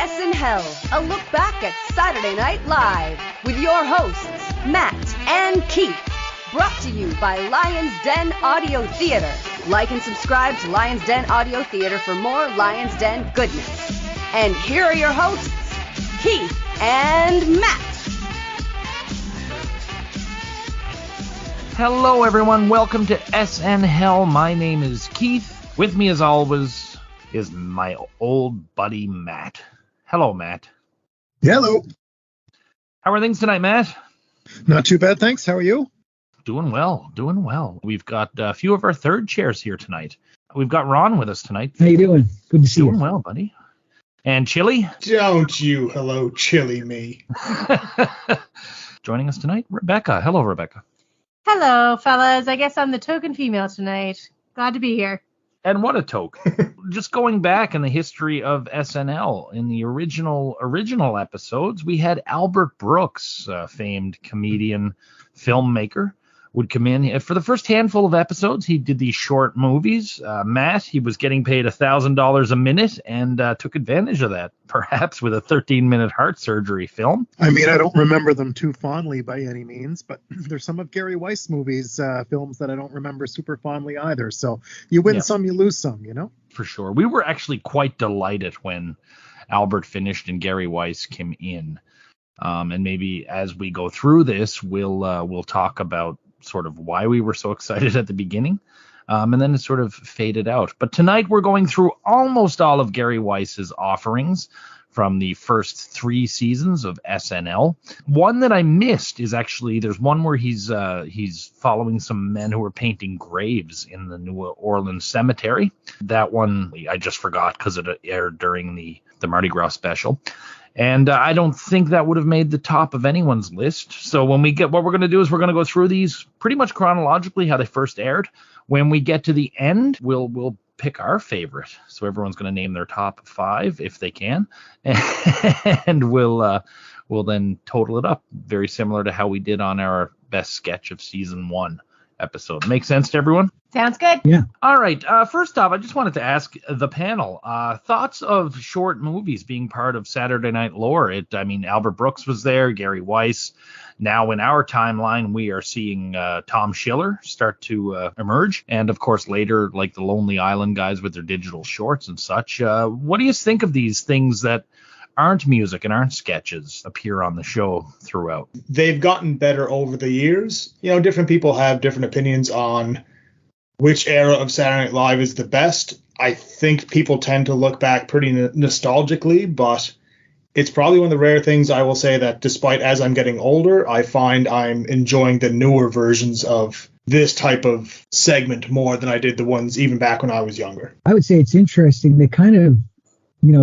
SNHell, a look back at Saturday Night Live with your hosts, Matt and Keith. Brought to you by Lion's Den Audio Theater. Like and subscribe to Lion's Den Audio Theater for more Lion's Den goodness. And here are your hosts, Keith and Matt. Hello everyone, welcome to SNHell. My name is Keith. With me as always is my old buddy Matt. Hello, Matt. Hello. How are things tonight, Matt? Not too bad, thanks. How are you? Doing well. We've got a few of our third chairs here tonight. We've got Ron with us tonight. How you doing? Good to see you. Doing well, buddy. And Chili? Don't you hello chili me. Joining us tonight, Rebecca. Hello, Rebecca. Hello, fellas. I guess I'm the token female tonight. Glad to be here. And what a toke. Just going back in the history of SNL, in the original episodes, we had Albert Brooks, famed comedian, filmmaker, would come in. For the first handful of episodes, he did these short movies. Matt, he was getting paid $1,000 a minute and took advantage of that, perhaps with a 13-minute heart surgery film. I mean, I don't remember them too fondly by any means, but there's some of Gary Weis movies, films that I don't remember super fondly either. So you win some, you lose some, you know? For sure. We were actually quite delighted when Albert finished and Gary Weis came in. And maybe as we go through this, we'll talk about sort of why we were so excited at the beginning, and then it sort of faded out. But tonight we're going through almost all of Gary Weis's offerings from the first 3 seasons of SNL. One that I missed is actually, there's one where he's following some men who are painting graves in the New Orleans cemetery. That one I just forgot because it aired during the Mardi Gras special. And I don't think that would have made the top of anyone's list. So when we get, what we're going to do is we're going to go through these pretty much chronologically, how they first aired. When we get to the end, we'll pick our favorite. So everyone's going to name their top 5 if they can, and we'll then total it up, very similar to how we did on our best sketch of season 1 episode. Make sense to everyone? Sounds good. Yeah. All right. First off, I just wanted to ask the panel thoughts of short movies being part of Saturday Night lore. Albert Brooks was there, Gary Weis. Now in our timeline, we are seeing Tom Schiller start to emerge. And of course, later, like the Lonely Island guys with their digital shorts and such. What do you think of these things that aren't music and aren't sketches appear on the show throughout? They've gotten better over the years. You know, different people have different opinions on which era of Saturday Night Live is the best. I think people tend to look back pretty nostalgically, but it's probably one of the rare things I will say that despite as I'm getting older, I find I'm enjoying the newer versions of this type of segment more than I did the ones even back when I was younger. I would say it's interesting. They kind of,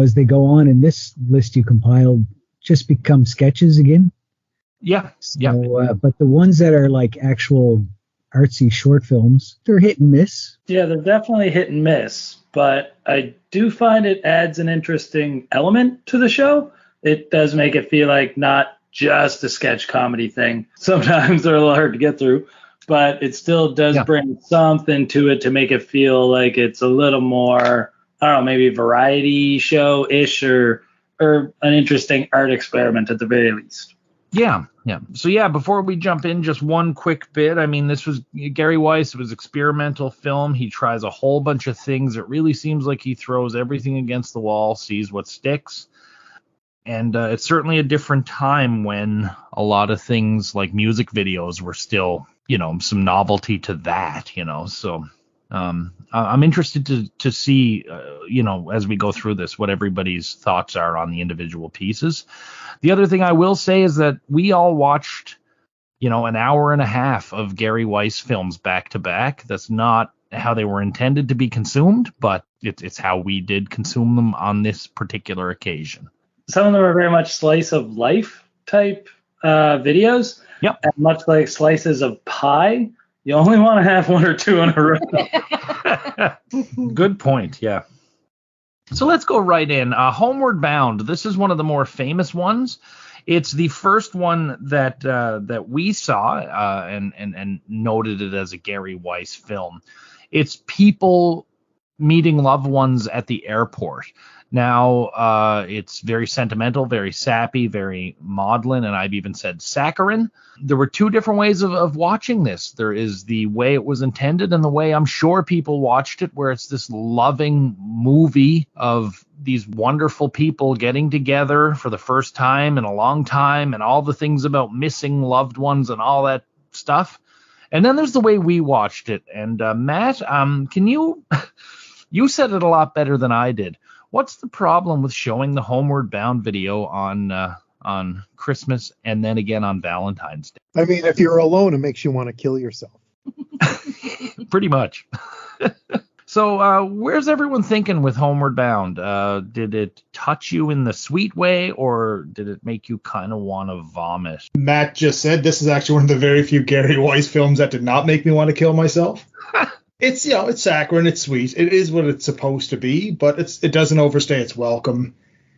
as they go on in this list you compiled, just become sketches again. Yeah. But the ones that are like actual artsy short films, they're hit and miss. Yeah, they're definitely hit and miss, but I do find it adds an interesting element to the show. It does make it feel like not just a sketch comedy thing. Sometimes they're a little hard to get through, but it still does bring something to it to make it feel like it's a little more, I don't know, maybe variety show-ish or an interesting art experiment at the very least. Yeah. So before we jump in, just one quick bit. This was Gary Weis. It was experimental film. He tries a whole bunch of things. It really seems like he throws everything against the wall, sees what sticks. And it's certainly a different time when a lot of things like music videos were still, some novelty to that, So I'm interested to see, as we go through this, what everybody's thoughts are on the individual pieces. The other thing I will say is that we all watched, an hour and a half of Gary Weis films back to back. That's not how they were intended to be consumed, but it's how we did consume them on this particular occasion. Some of them are very much slice of life type videos. Yep. And much like slices of pie, you only want to have 1 or 2 in a row. Good point. Yeah. So let's go right in. Homeward Bound. This is one of the more famous ones. It's the first one that we saw and noted it as a Gary Weis film. It's people meeting loved ones at the airport. Now, it's very sentimental, very sappy, very maudlin, and I've even said saccharine. There were two different ways of watching this. There is the way it was intended and the way I'm sure people watched it, where it's this loving movie of these wonderful people getting together for the first time in a long time, and all the things about missing loved ones and all that stuff. And then there's the way we watched it. And Matt, can you you said it a lot better than I did. What's the problem with showing the Homeward Bound video on Christmas and then again on Valentine's Day? I mean, if you're alone, it makes you want to kill yourself. Pretty much. So where's everyone thinking with Homeward Bound? Did it touch you in the sweet way, or did it make you kind of want to vomit? Matt just said this is actually one of the very few Gary Weis films that did not make me want to kill myself. It's, it's saccharine, it's sweet. It is what it's supposed to be, but it doesn't overstay its welcome.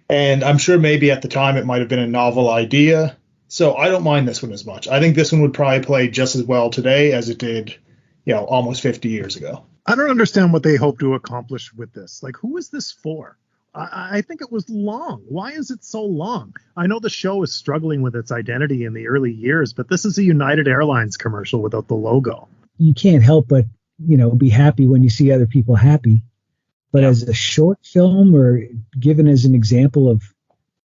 And I'm sure maybe at the time it might have been a novel idea. So I don't mind this one as much. I think this one would probably play just as well today as it did, almost 50 years ago. I don't understand what they hope to accomplish with this. Like, who is this for? I think it was long. Why is it so long? I know the show is struggling with its identity in the early years, but this is a United Airlines commercial without the logo. You can't help but be happy when you see other people happy. But as a short film, or given as an example of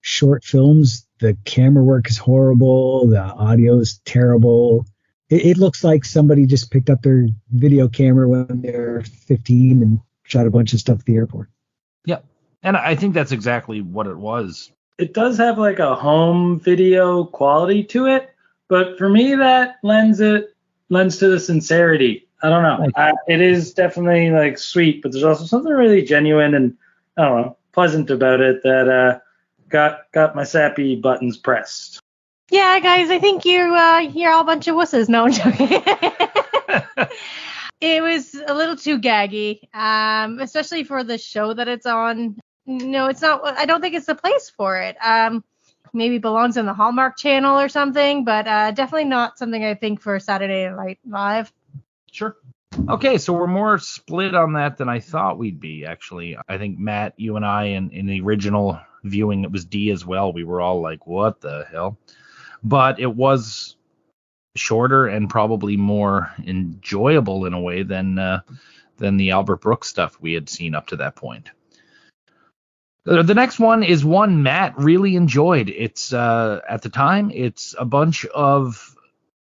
short films, the camera work is horrible. The audio is terrible. It looks like somebody just picked up their video camera when they're 15 and shot a bunch of stuff at the airport. Yep. And I think that's exactly what it was. It does have like a home video quality to it, but for me that lends to the sincerity. I don't know. It is definitely like sweet, but there's also something really genuine and pleasant about it that got my sappy buttons pressed. Yeah, guys, I think you're all a bunch of wusses. No, I'm joking. It was a little too gaggy, especially for the show that it's on. No, it's not. I don't think it's the place for it. Maybe belongs on the Hallmark Channel or something, but definitely not something I think for Saturday Night Live. Sure. Okay, so we're more split on that than I thought we'd be, actually. I think, Matt, you and I, in the original viewing, it was D as well. We were all like, what the hell? But it was shorter and probably more enjoyable in a way than the Albert Brooks stuff we had seen up to that point. The next one is one Matt really enjoyed. It's at the time, it's a bunch of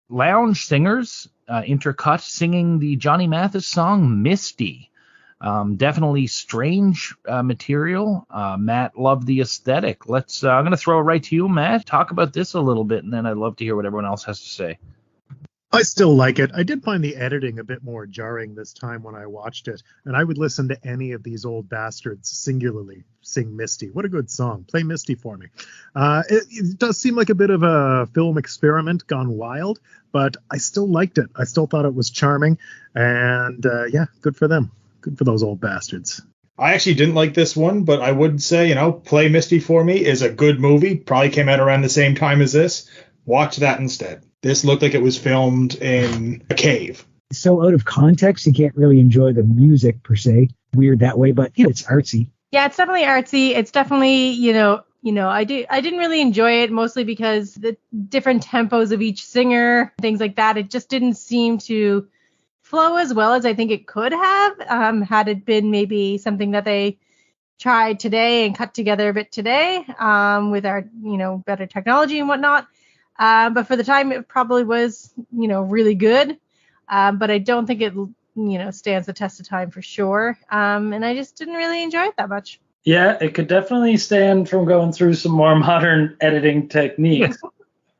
lounge singers intercut singing the Johnny Mathis song Misty. Definitely strange material. Matt loved the aesthetic. I'm going to throw it right to you, Matt. Talk about this a little bit, and then I'd love to hear what everyone else has to say. I still like it. I did find the editing a bit more jarring this time when I watched it, and I would listen to any of these old bastards singularly sing Misty. What a good song. Play Misty for me. It does seem like a bit of a film experiment gone wild, but I still liked it. I still thought it was charming, and good for them. Good for those old bastards. I actually didn't like this one, but I would say, Play Misty for Me is a good movie. Probably came out around the same time as this. Watch that instead. This looked like it was filmed in a cave. So out of context, you can't really enjoy the music per se. Weird that way, but it's artsy. Yeah, it's definitely artsy. It's definitely, I didn't really enjoy it, mostly because the different tempos of each singer, things like that, it just didn't seem to flow as well as I think it could have, had it been maybe something that they tried today and cut together a bit today, with our, better technology and whatnot. But for the time, it probably was, really good. But I don't think it, stands the test of time for sure. And I just didn't really enjoy it that much. Yeah, it could definitely stand from going through some more modern editing techniques.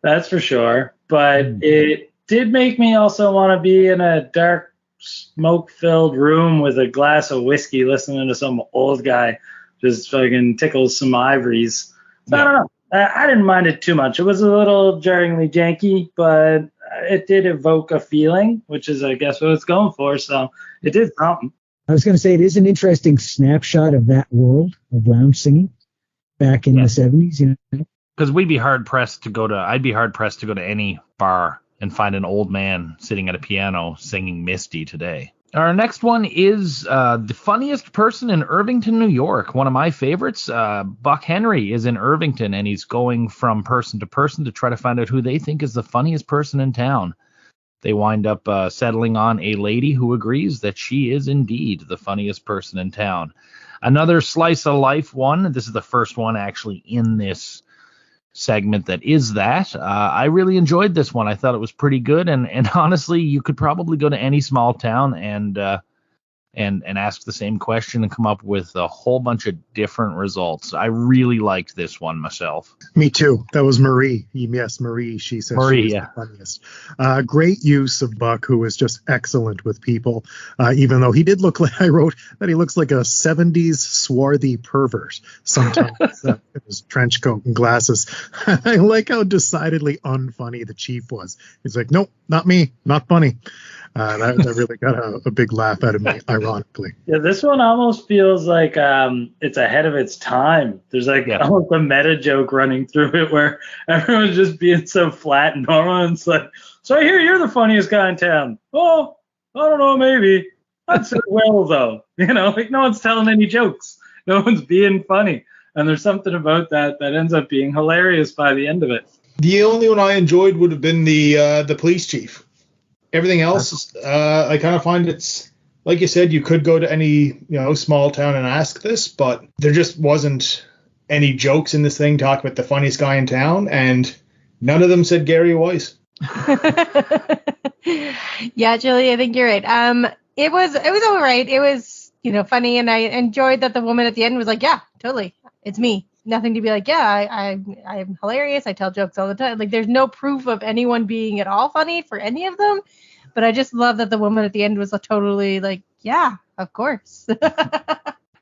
That's for sure. But it did make me also want to be in a dark, smoke-filled room with a glass of whiskey listening to some old guy just fucking tickle some ivories. So I don't know. I didn't mind it too much. It was a little jarringly janky, but it did evoke a feeling, which is, I guess, what it's going for. So it did something. I was going to say it is an interesting snapshot of that world of lounge singing back in the 70s. Because I'd be hard pressed to go to any bar and find an old man sitting at a piano singing Misty today. Our next one is the funniest person in Irvington, New York. One of my favorites. Buck Henry is in Irvington, and he's going from person to person to try to find out who they think is the funniest person in town. They wind up settling on a lady who agrees that she is indeed the funniest person in town. Another slice of life one. This is the first one actually in this segment that is that. I really enjoyed this one. I thought it was pretty good, and honestly, you could probably go to any small town and ask the same question and come up with a whole bunch of different results. I really liked this one myself. Me too. That was Marie. Yes, Marie. She said she was the funniest. Great use of Buck, who was just excellent with people, even though he did look like, I wrote that he looks like a 70s swarthy pervert sometimes in his trench coat and glasses. I like how decidedly unfunny the chief was. He's like, nope, not me, not funny. That really got a big laugh out of me, ironically. Yeah, this one almost feels like it's ahead of its time. There's almost a meta joke running through it where everyone's just being so flat and normal. And it's like, so I hear you're the funniest guy in town. Oh, I don't know, maybe. I'd say well, though. No one's telling any jokes. No one's being funny. And there's something about that ends up being hilarious by the end of it. The only one I enjoyed would have been the police chief. Everything else, I kind of find it's, like you said, you could go to any, small town and ask this, but there just wasn't any jokes in this thing talking about the funniest guy in town, and none of them said Gary Weis. Yeah, Julie, I think you're right. It was all right. It was, funny, and I enjoyed that the woman at the end was like, yeah, totally, it's me. Nothing to be like, yeah, I'm hilarious. I tell jokes all the time. Like, there's no proof of anyone being at all funny for any of them. But I just love that the woman at the end was totally like, yeah, of course.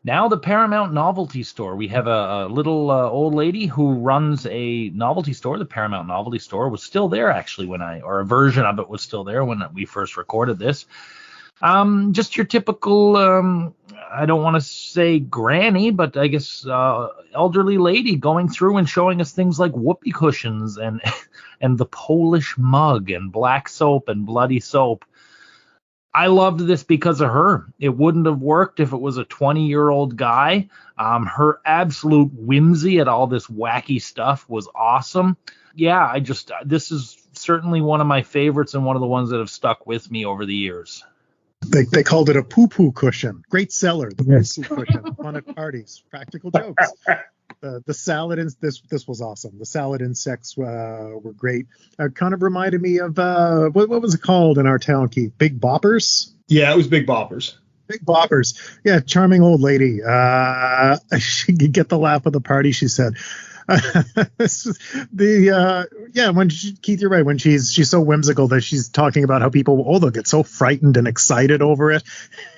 Now the Paramount Novelty Store. We have a little old lady who runs a novelty store. The Paramount Novelty Store was still there actually or a version of it was still there when we first recorded this. Just your typical, I don't want to say granny, but I guess elderly lady going through and showing us things like whoopee cushions and the Polish mug and black soap and bloody soap. I loved this because of her. It wouldn't have worked if it was a 20-year-old guy. Her absolute whimsy at all this wacky stuff was awesome. Yeah, this is certainly one of my favorites and one of the ones that have stuck with me over the years. They called it a poo-poo cushion. Great seller, the poo-poo cushion. Fun at parties. Practical jokes. The salad this was awesome. The salad insects were great. Kind of reminded me of what was it called in our town, Keith? Big Boppers? Yeah, it was Big Boppers. Big Boppers. Yeah, charming old lady. She could get the laugh of the party, she said. Keith, you're right. When she's so whimsical that she's talking about how people, they'll get so frightened and excited over it.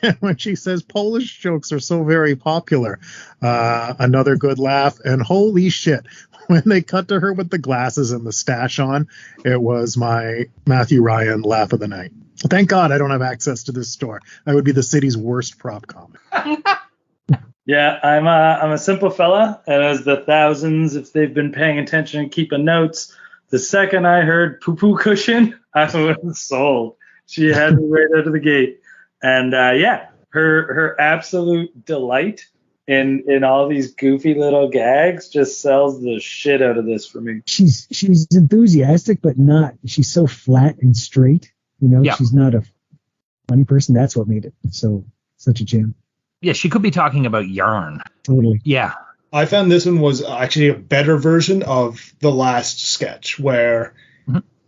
And when she says Polish jokes are so very popular, another good laugh. And holy shit, when they cut to her with the glasses and the stash on, it was my Matthew Ryan laugh of the night. Thank God I don't have access to this store. I would be the city's worst prop comic. Yeah, I'm a simple fella, and as the thousands, if they've been paying attention and keeping notes, the second I heard poo-poo cushion, I was sold. She had me right out of the gate. And her absolute delight in all these goofy little gags just sells the shit out of this for me. She's enthusiastic, but she's so flat and straight. Yeah. She's not a funny person. That's what made it such a gem. Yeah, she could be talking about yarn. Totally. Yeah. I found this one was actually a better version of the last sketch where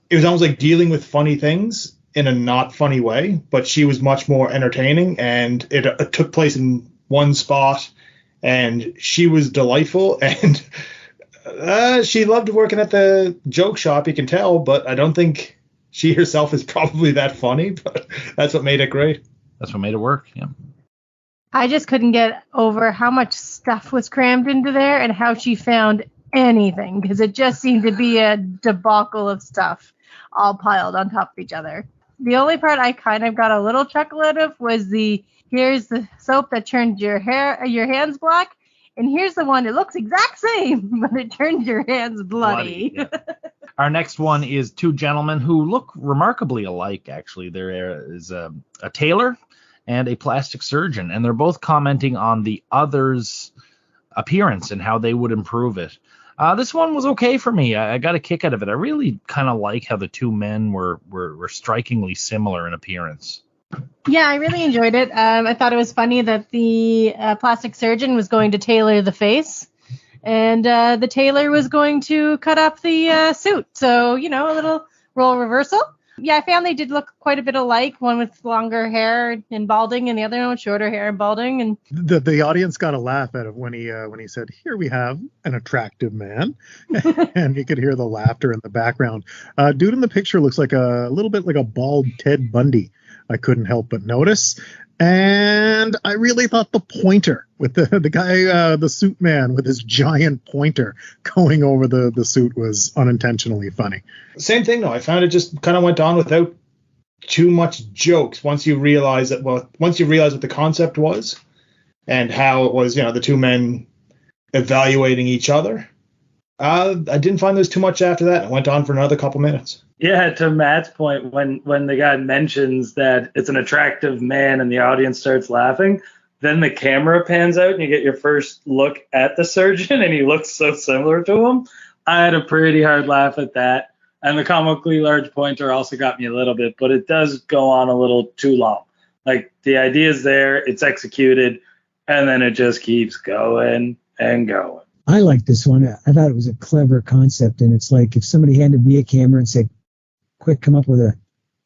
it was almost like dealing with funny things in a not funny way, but she was much more entertaining, and it took place in one spot, and she was delightful, and she loved working at the joke shop, you can tell, but I don't think she herself is probably that funny, but that's what made it great. That's what made it work, yeah. I just couldn't get over how much stuff was crammed into there and how she found anything, because it just seemed to be a debacle of stuff all piled on top of each other. The only part I kind of got a little chuckle out of was here's the soap that turned your hands black, and here's the one that looks exact same, but it turns your hands bloody. Yeah. Our next one is two gentlemen who look remarkably alike, actually. There is a tailor and a plastic surgeon, and they're both commenting on the other's appearance and how they would improve it. This one was okay for me. I got a kick out of it. I really kind of like how the two men were strikingly similar in appearance. Yeah, I really enjoyed it. I thought it was funny that the plastic surgeon was going to tailor the face, and the tailor was going to cut up the suit. So, you know, a little role reversal. Yeah, I found they did look quite a bit alike, one with longer hair and balding, and the other one with shorter hair and balding. And the audience got a laugh out of when he said, "Here we have an attractive man," and you could hear the laughter in the background. Dude in the picture looks like a little bit like a bald Ted Bundy. I couldn't help but notice. And I really thought the pointer with the guy, the suit man with his giant pointer going over the suit was unintentionally funny. Same thing, though. I found it just kind of went on without too much jokes once you realize what the concept was and how it was, you know, the two men evaluating each other. I didn't find there was too much after that. It went on for another couple minutes. Yeah, to Matt's point, when the guy mentions that it's an attractive man and the audience starts laughing, then the camera pans out and you get your first look at the surgeon and he looks so similar to him. I had a pretty hard laugh at that. And the comically large pointer also got me a little bit, but it does go on a little too long. Like, the idea is there, it's executed, and then it just keeps going and going. I like this one. I thought it was a clever concept, and it's like if somebody handed me a camera and said, quick, come up with a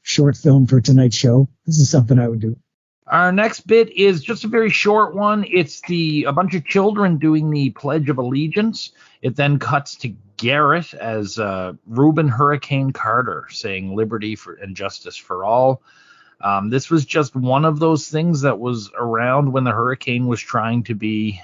short film for tonight's show, this is something I would do. Our next bit is just a very short one. It's a bunch of children doing the Pledge of Allegiance. It then cuts to Garrett as Reuben Hurricane Carter saying liberty and justice for all. This was just one of those things that was around when the hurricane was trying to be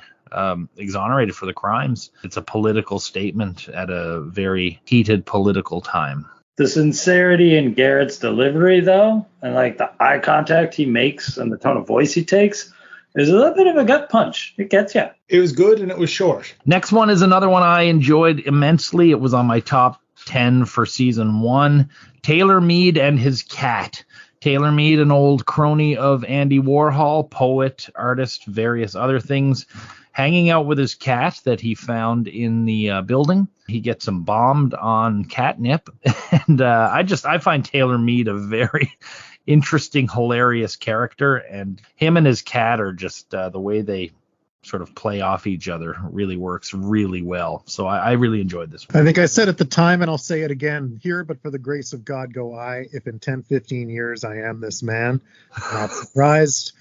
exonerated for the crimes. It's a political statement at a very heated political time. The sincerity in Garrett's delivery, though, and like the eye contact he makes and the tone of voice he takes, is a little bit of a gut punch. It gets you. It was good and it was short. Next one is another one I enjoyed immensely. It was on my top 10 for season 1. Taylor Mead and his cat. Taylor Mead, an old crony of Andy Warhol, poet, artist, various other things, hanging out with his cat that he found in the building. He gets him bombed on catnip. And I find Taylor Mead a very interesting, hilarious character. And him and his cat are just the way they sort of play off each other really works really well. So I really enjoyed this one. I think I said at the time, and I'll say it again here, but for the grace of God go I, if in 10, 15 years I am this man, not surprised.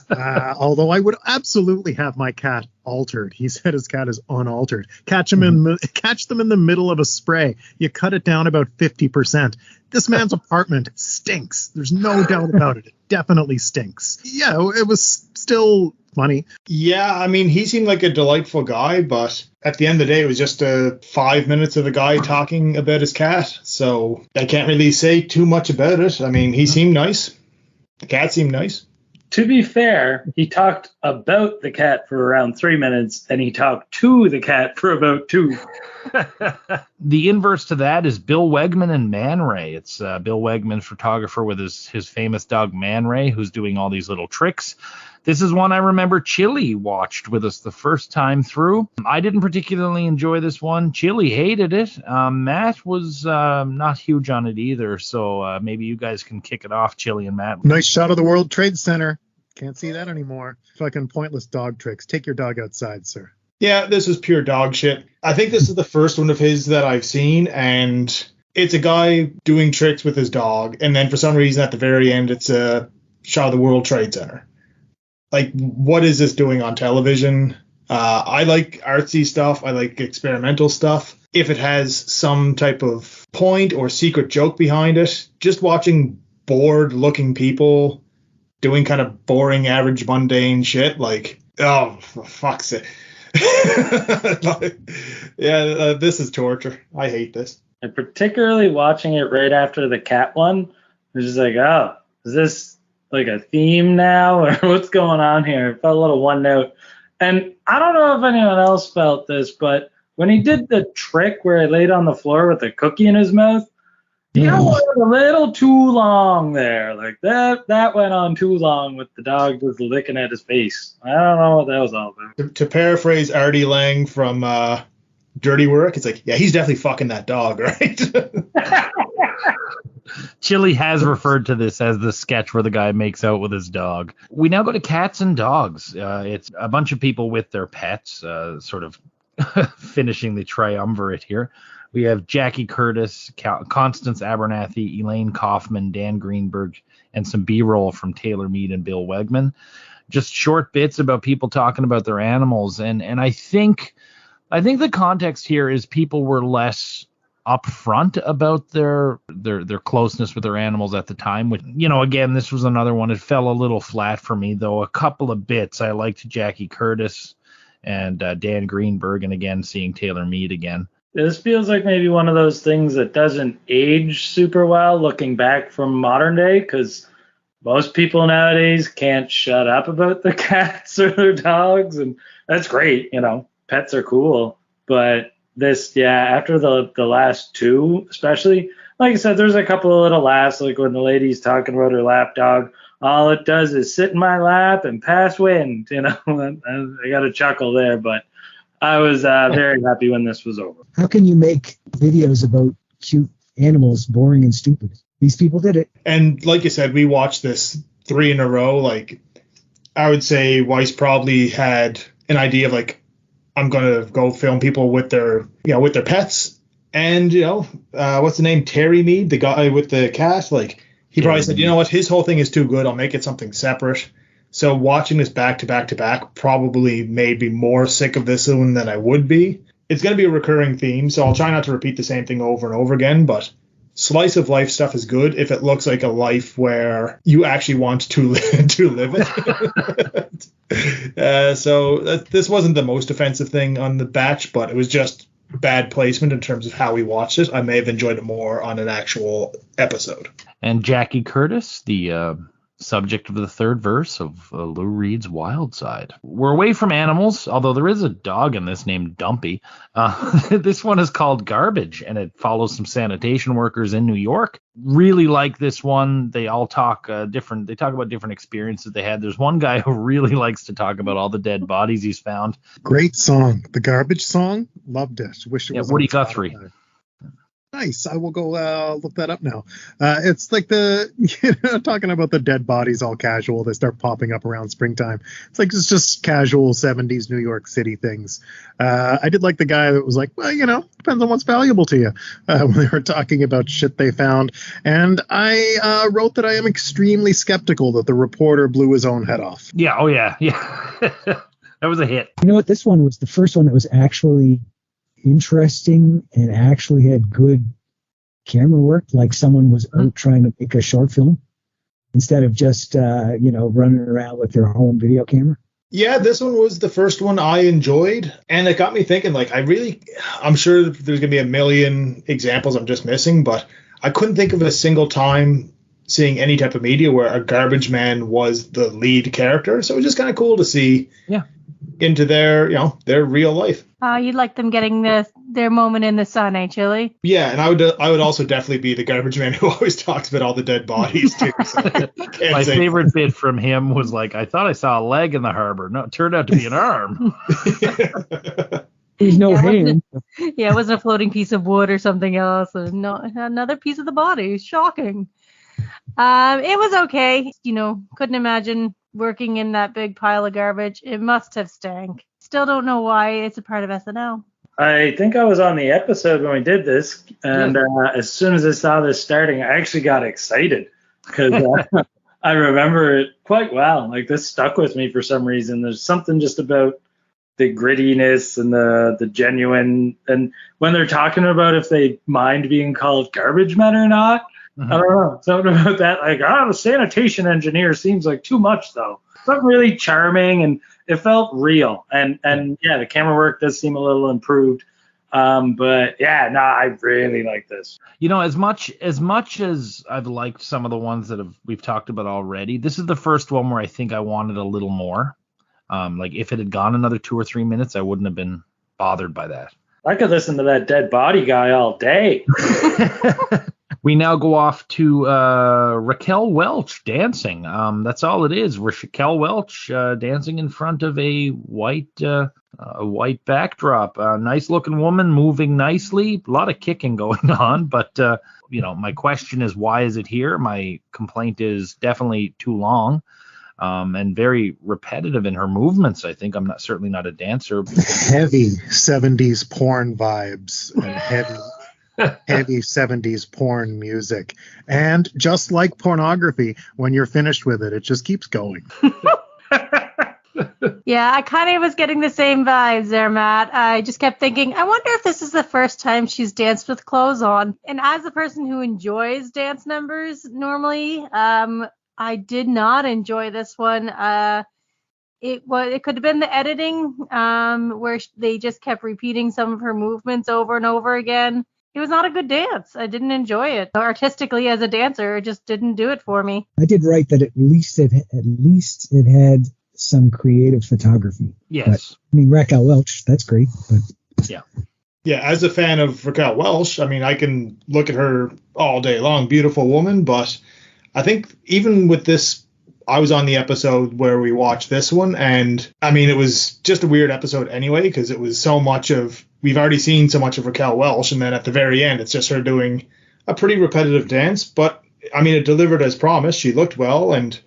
Although I would absolutely have my cat altered. He said his cat is unaltered. Catch them in the middle of a spray. You cut it down about 50%. This man's apartment stinks. There's no doubt about it. It definitely stinks. Yeah, it was still funny. Yeah, I mean, he seemed like a delightful guy, but at the end of the day, it was just 5 minutes of a guy talking about his cat. So I can't really say too much about it. I mean, he seemed nice. The cat seemed nice. To be fair, he talked about the cat for around 3 minutes, and he talked to the cat for about 2. The inverse to that is Bill Wegman and Man Ray. It's Bill Wegman, photographer, with his famous dog Man Ray, who's doing all these little tricks. This is one I remember Chili watched with us the first time through. I didn't particularly enjoy this one. Chili hated it. Matt was not huge on it either, so maybe you guys can kick it off, Chili and Matt. Nice shot of the World Trade Center. Can't see that anymore. Fucking pointless dog tricks. Take your dog outside, sir. Yeah, this is pure dog shit. I think this is the first one of his that I've seen, and it's a guy doing tricks with his dog, and then for some reason at the very end it's a shot of the World Trade Center. Like, what is this doing on television? I like artsy stuff. I like experimental stuff. If it has some type of point or secret joke behind it, just watching bored-looking people doing kind of boring, average, mundane shit, like, oh, for fuck's sake. This is torture. I hate this. And particularly watching it right after the cat one, it's just like, oh, is this like a theme now, or what's going on here? It felt a little one note. And I don't know if anyone else felt this, but when he did the trick where he laid on the floor with a cookie in his mouth, You know, it was a little too long there. Like that went on too long with the dog just licking at his face. I don't know what that was all about. To paraphrase Artie Lang from Dirty Work, it's like, yeah, he's definitely fucking that dog, right? Chili has referred to this as the sketch where the guy makes out with his dog. We now go to cats and dogs. It's a bunch of people with their pets, sort of finishing the triumvirate here. We have Jackie Curtis, Constance Abernathy, Elaine Kaufman, Dan Greenberg, and some B-roll from Taylor Mead and Bill Wegman. Just short bits about people talking about their animals. And I think the context here is people were less upfront about their closeness with their animals at the time. Which, you know, again, this was another one. It fell a little flat for me, though. A couple of bits. I liked Jackie Curtis and Dan Greenberg, and again, seeing Taylor Mead again. This feels like maybe one of those things that doesn't age super well looking back from modern day, because most people nowadays can't shut up about their cats or their dogs, and that's great. You know, pets are cool, but this, yeah, after the last two, especially, like I said, there's a couple of little laughs, like when the lady's talking about her lap dog. All it does is sit in my lap and pass wind, you know. I got a chuckle there, but I was very happy when this was over. How can you make videos about cute animals boring and stupid? These people did it. And like you said, we watched this 3 in a row. Like, I would say Weis probably had an idea of, like, I'm going to go film people with their pets. And, what's the name? Terry Mead, the guy with the cat. Like, he probably said, you know what, his whole thing is too good. I'll make it something separate. So watching this back to back to back probably made me more sick of this one than I would be. It's going to be a recurring theme, so I'll try not to repeat the same thing over and over again, but slice of life stuff is good if it looks like a life where you actually want to live it. So this wasn't the most offensive thing on the batch, but it was just bad placement in terms of how we watched it. I may have enjoyed it more on an actual episode. And Jackie Curtis, the subject of the third verse of Lou Reed's Wild Side. We're away from animals, although there is a dog in this named Dumpy. This one is called Garbage, and it follows some sanitation workers in New York. Really like this one. They all talk about different experiences they had. There's one guy who really likes to talk about all the dead bodies he's found. Great song. The Garbage song. Loved it. Wish it was Woody Guthrie. Nice. I will go look that up now. It's like talking about the dead bodies all casual. They start popping up around springtime. It's just casual 70s New York City things. I did like the guy that was like, well, depends on what's valuable to you when they were talking about shit they found. And I wrote that I am extremely skeptical that the reporter blew his own head off. Yeah. Oh, yeah. Yeah. That was a hit. You know what? This one was the first one that was actually interesting and actually had good camera work, like someone was out trying to make a short film instead of just running around with their home video camera. Yeah, this one was the first one I enjoyed, and it got me thinking, like, I'm sure there's gonna be a million examples I'm just missing, but I couldn't think of a single time seeing any type of media where a garbage man was the lead character. So it was just kind of cool to see into their real life. You'd like them getting their moment in the sun, eh, Chili? Yeah, and I would also definitely be the garbage man who always talks about all the dead bodies too. So my favorite bit from him was like, I thought I saw a leg in the harbor. No, it turned out to be an arm. There's no hand. It wasn't a floating piece of wood or something else. No, another piece of the body. Shocking. It was okay. Couldn't imagine working in that big pile of garbage. It must have stank. Still don't know why it's a part of SNL. I think I was on the episode when we did this, and as soon as I saw this starting, I actually got excited because I remember it quite well. Like, this stuck with me for some reason. There's something just about the grittiness and the genuine, and when they're talking about if they mind being called garbage men or not. Mm-hmm. I don't know, something about that, like, the sanitation engineer seems like too much, though. Something really charming, and it felt real. And yeah, the camera work does seem a little improved. But yeah, I really like this. As much as I've liked some of the ones that we've talked about already, this is the first one where I think I wanted a little more. Like, if it had gone another 2 or 3 minutes, I wouldn't have been bothered by that. I could listen to that dead body guy all day. We now go off to Raquel Welch dancing. That's all it is. Raquel Welch dancing in front of a white backdrop. Nice looking woman moving nicely. A lot of kicking going on, but my question is, why is it here? My complaint is definitely too long. And very repetitive in her movements. I think I'm certainly not a dancer. Heavy 70s porn vibes and heavy 70s porn music. And just like pornography, when you're finished with it, it just keeps going. Yeah, I kind of was getting the same vibes there, Matt. I just kept thinking, I wonder if this is the first time she's danced with clothes on. And as a person who enjoys dance numbers normally, I did not enjoy this one. It could have been the editing, where they just kept repeating some of her movements over and over again. It was not a good dance. I didn't enjoy it. Artistically, as a dancer, it just didn't do it for me. I did write that at least it had some creative photography. Yes. But, Raquel Welch, that's great. But yeah. Yeah, as a fan of Raquel Welch, I can look at her all day long. Beautiful woman, but I think even with this, I was on the episode where we watched this one, and it was just a weird episode anyway, because it was so much of, we've already seen so much of Raquel Welch, and then at the very end, it's just her doing a pretty repetitive dance, but it delivered as promised. She looked well, and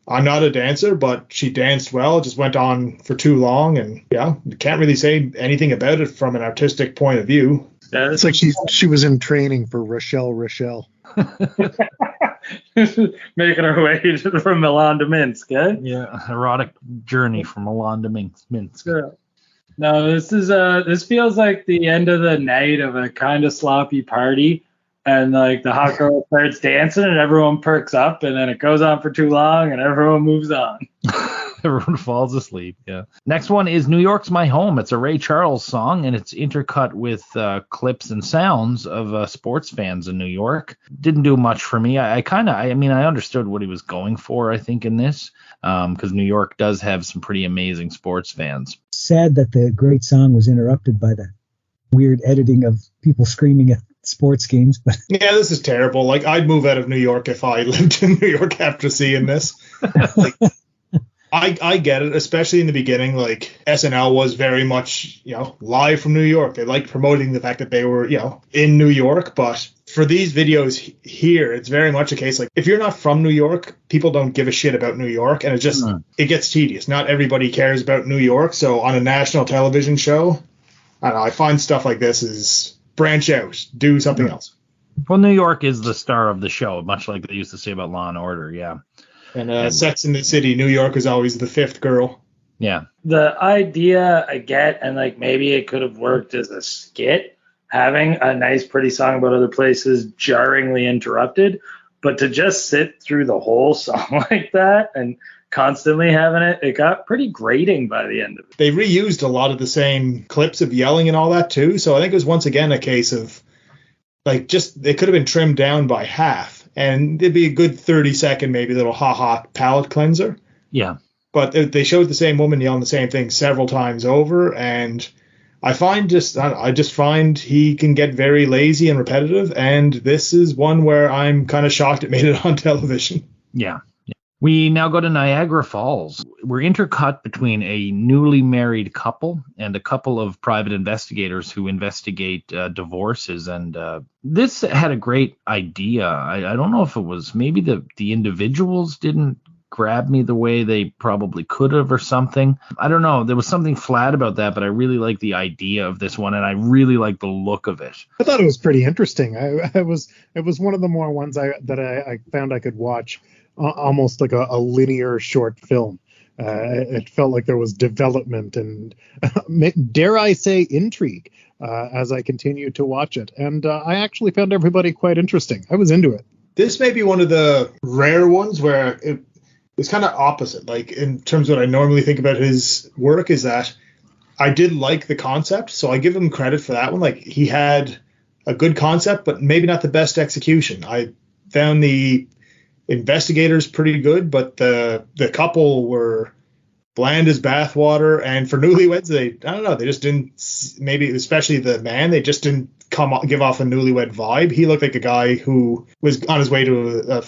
I'm not a dancer, but she danced well. It just went on for too long, and yeah, can't really say anything about it from an artistic point of view. It's like she was in training for Rochelle. Making her way from Milan to Minsk, eh? Yeah, erotic journey from Milan to Minsk. Yeah. No, this feels like the end of the night of a kind of sloppy party, and like the hot girl starts dancing and everyone perks up, and then it goes on for too long and everyone moves on. Everyone falls asleep. Yeah. Next one is New York's My Home. It's a Ray Charles song, and it's intercut with clips and sounds of sports fans in New York. Didn't do much for me. I understood what he was going for, I think, in this, because New York does have some pretty amazing sports fans. Sad that the great song was interrupted by the weird editing of people screaming at sports games. But yeah, this is terrible. Like, I'd move out of New York if I lived in New York after seeing this. I get it, especially in the beginning. Like, SNL was very much, live from New York. They liked promoting the fact that they were, in New York. But for these videos here, it's very much a case like, if you're not from New York, people don't give a shit about New York, and it gets tedious. Not everybody cares about New York. So on a national television show, I don't know, I find stuff like this is branch out, do something else. Well, New York is the star of the show, much like they used to say about Law and Order. Yeah. And Sex in the City, New York is always the fifth girl. Yeah. The idea I get, and like maybe it could have worked as a skit, having a nice, pretty song about other places jarringly interrupted, but to just sit through the whole song like that and constantly having it got pretty grating by the end of it. They reused a lot of the same clips of yelling and all that too, so I think it was once again a case of, like, just they could have been trimmed down by half. And it'd be a good 30-second, maybe little ha-ha palate cleanser. Yeah. But they showed the same woman yelling the same thing several times over. And I just find he can get very lazy and repetitive. And this is one where I'm kind of shocked it made it on television. Yeah. We now go to Niagara Falls. We're intercut between a newly married couple and a couple of private investigators who investigate divorces. And this had a great idea. I don't know if it was maybe the individuals didn't grab me the way they probably could have or something. I don't know. There was something flat about that, but I really like the idea of this one, and I really like the look of it. I thought it was pretty interesting. It was one of the more ones that I found I could watch. Almost like a linear short film. It felt like there was development and, dare I say, intrigue as I continued to watch it. And I actually found everybody quite interesting. I was into it. This may be one of the rare ones where it's kind of opposite. Like, in terms of what I normally think about his work is that I did like the concept, so I give him credit for that one. Like, he had a good concept, but maybe not the best execution. I found the investigators pretty good, but the couple were bland as bathwater, and for newlyweds, they just didn't, maybe especially the man, they just didn't give off a newlywed vibe. He looked like a guy who was on his way to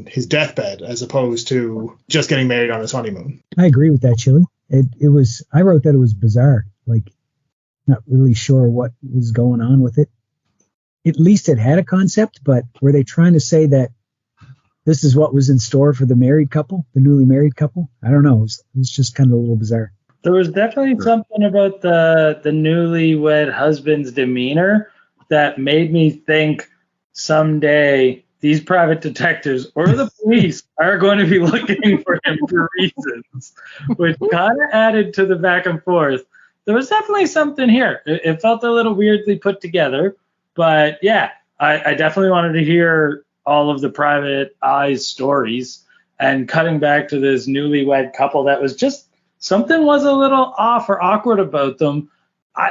his deathbed, as opposed to just getting married on his honeymoon. I agree with that, Chili. It was, I wrote that it was bizarre. Like, not really sure what was going on with it. At least it had a concept, but were they trying to say that this is what was in store for the married couple, the newly married couple? I don't know. It was just kind of a little bizarre. There was definitely something about the newlywed husband's demeanor that made me think someday these private detectives or the police are going to be looking for him for reasons, which kind of added to the back and forth. There was definitely something here. It felt a little weirdly put together, but yeah, I definitely wanted to hear all of the private eyes stories, and cutting back to this newlywed couple that was just, something was a little off or awkward about them.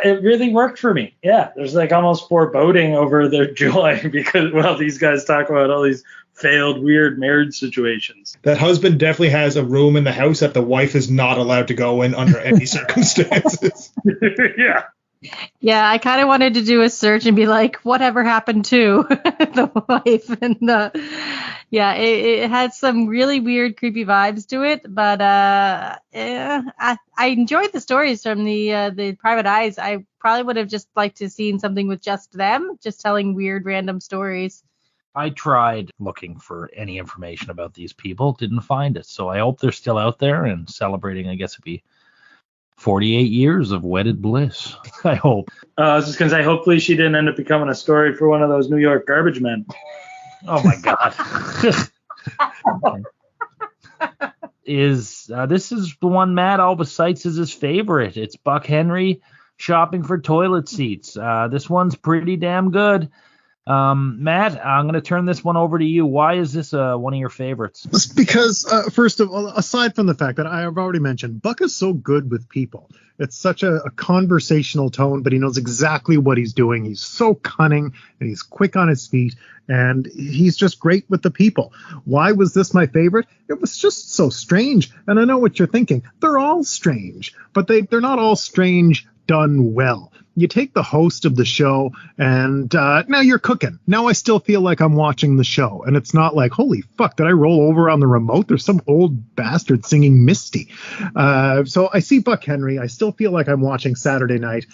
It really worked for me. Yeah, there's like almost foreboding over their joy because, well, these guys talk about all these failed weird marriage situations. That husband definitely has a room in the house that the wife is not allowed to go in under any circumstances. Yeah. Yeah, I kind of wanted to do a search and be like, whatever happened to the wife? And it had some really weird, creepy vibes to it. But I enjoyed the stories from the private eyes. I probably would have just liked to seen something with just them, just telling weird, random stories. I tried looking for any information about these people, didn't find it. So I hope they're still out there and celebrating, I guess it'd be 48 years of wedded bliss, I hope. I was just going to say, hopefully she didn't end up becoming a story for one of those New York garbage men. Oh, my God. This is the one Matt always cites as his favorite. It's Buck Henry shopping for toilet seats. This one's pretty damn good. Matt, I'm going to turn this one over to you. Why is this one of your favorites? Because, first of all, aside from the fact that I have already mentioned, Buck is so good with people. It's such a conversational tone, but he knows exactly what he's doing. He's so cunning, and he's quick on his feet, and he's just great with the people. Why was this my favorite? It was just so strange, and I know what you're thinking. They're all strange, but they're not all strange done well. You take the host of the show and now you're cooking. Now I still feel like I'm watching the show. And it's not like, holy fuck, did I roll over on the remote? There's some old bastard singing Misty. So I see Buck Henry. I still feel like I'm watching Saturday Night.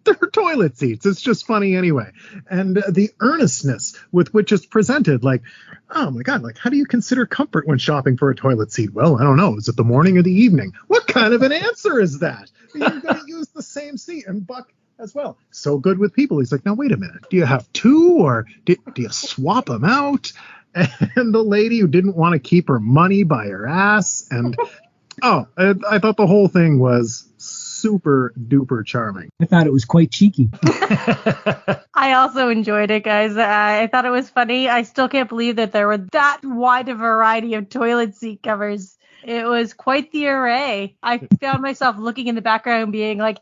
They're toilet seats. It's just funny anyway. And the earnestness with which it's presented, like, oh my God, like, how do you consider comfort when shopping for a toilet seat? Well, I don't know. Is it the morning or the evening? What kind of an answer is that? You're going to use the same seat. And Buck as well. So good with people. He's like, now, wait a minute. Do you have two or do you swap them out? And the lady who didn't want to keep her money by her ass. And I thought the whole thing was super duper charming. I thought it was quite cheeky. I also enjoyed it, guys. I thought it was funny. I still can't believe that there were that wide a variety of toilet seat covers. It was quite the array. I found myself looking in the background being like,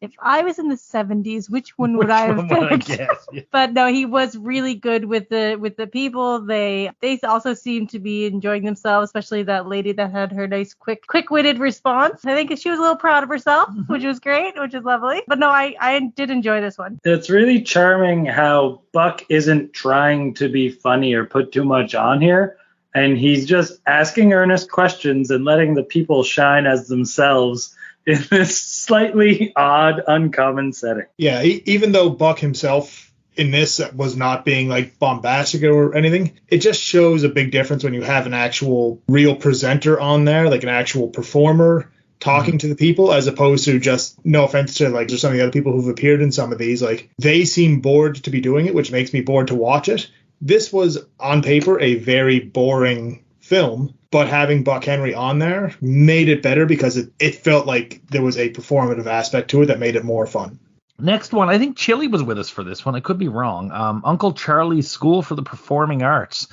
if I was in the 70s, which one would I have picked? Yeah. But no, he was really good with the people. They also seemed to be enjoying themselves, especially that lady that had her nice quick-witted response. I think she was a little proud of herself, which was great, which is lovely. But no, I did enjoy this one. It's really charming how Buck isn't trying to be funny or put too much on here. And he's just asking earnest questions and letting the people shine as themselves in this slightly odd, uncommon setting. Yeah, even though Buck himself in this was not being like bombastic or anything, it just shows a big difference when you have an actual real presenter on there, like an actual performer talking to the people, as opposed to just, no offense to like just some of the other people who've appeared in some of these, like they seem bored to be doing it, which makes me bored to watch it. This was on paper a very boring film, but having Buck Henry on there made it better because it felt like there was a performative aspect to it that made it more fun. Next one, I think Chili was with us for this one. I could be wrong. Uncle Charlie's School for the Performing Arts.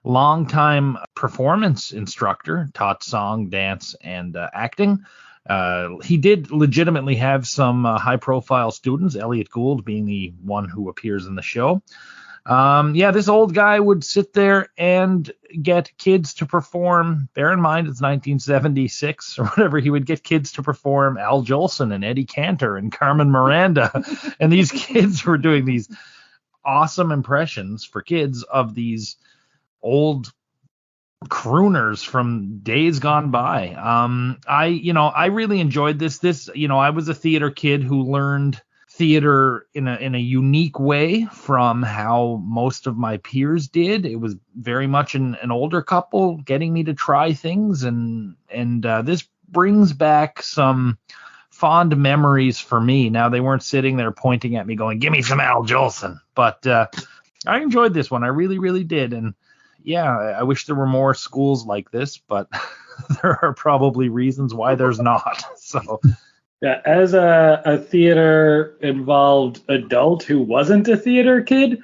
Longtime performance instructor, taught song, dance, and acting. He did legitimately have some high-profile students, Elliot Gould being the one who appears in the show. This old guy would sit there and get kids to perform. Bear in mind, it's 1976 or whatever. He would get kids to perform Al Jolson and Eddie Cantor and Carmen Miranda. And these kids were doing these awesome impressions for kids of these old crooners from days gone by. I really enjoyed this. I was a theater kid who learned theater in a unique way from how most of my peers did. It was very much an older couple getting me to try things, and this brings back some fond memories for me. Now, they weren't sitting there pointing at me going, "Give me some Al Jolson," but I enjoyed this one. I really, really did. And yeah, I wish there were more schools like this, but there are probably reasons why there's not. So yeah, as a theater involved adult who wasn't a theater kid,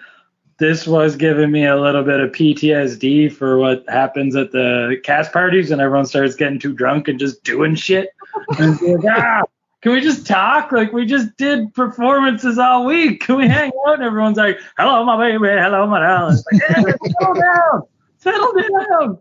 this was giving me a little bit of PTSD for what happens at the cast parties and everyone starts getting too drunk and just doing shit. And it's like, can we just talk? Like, we just did performances all week. Can we hang out? And everyone's like, "Hello, my baby. Hello, my darling." It's like, "Hey, settle down. Settle down."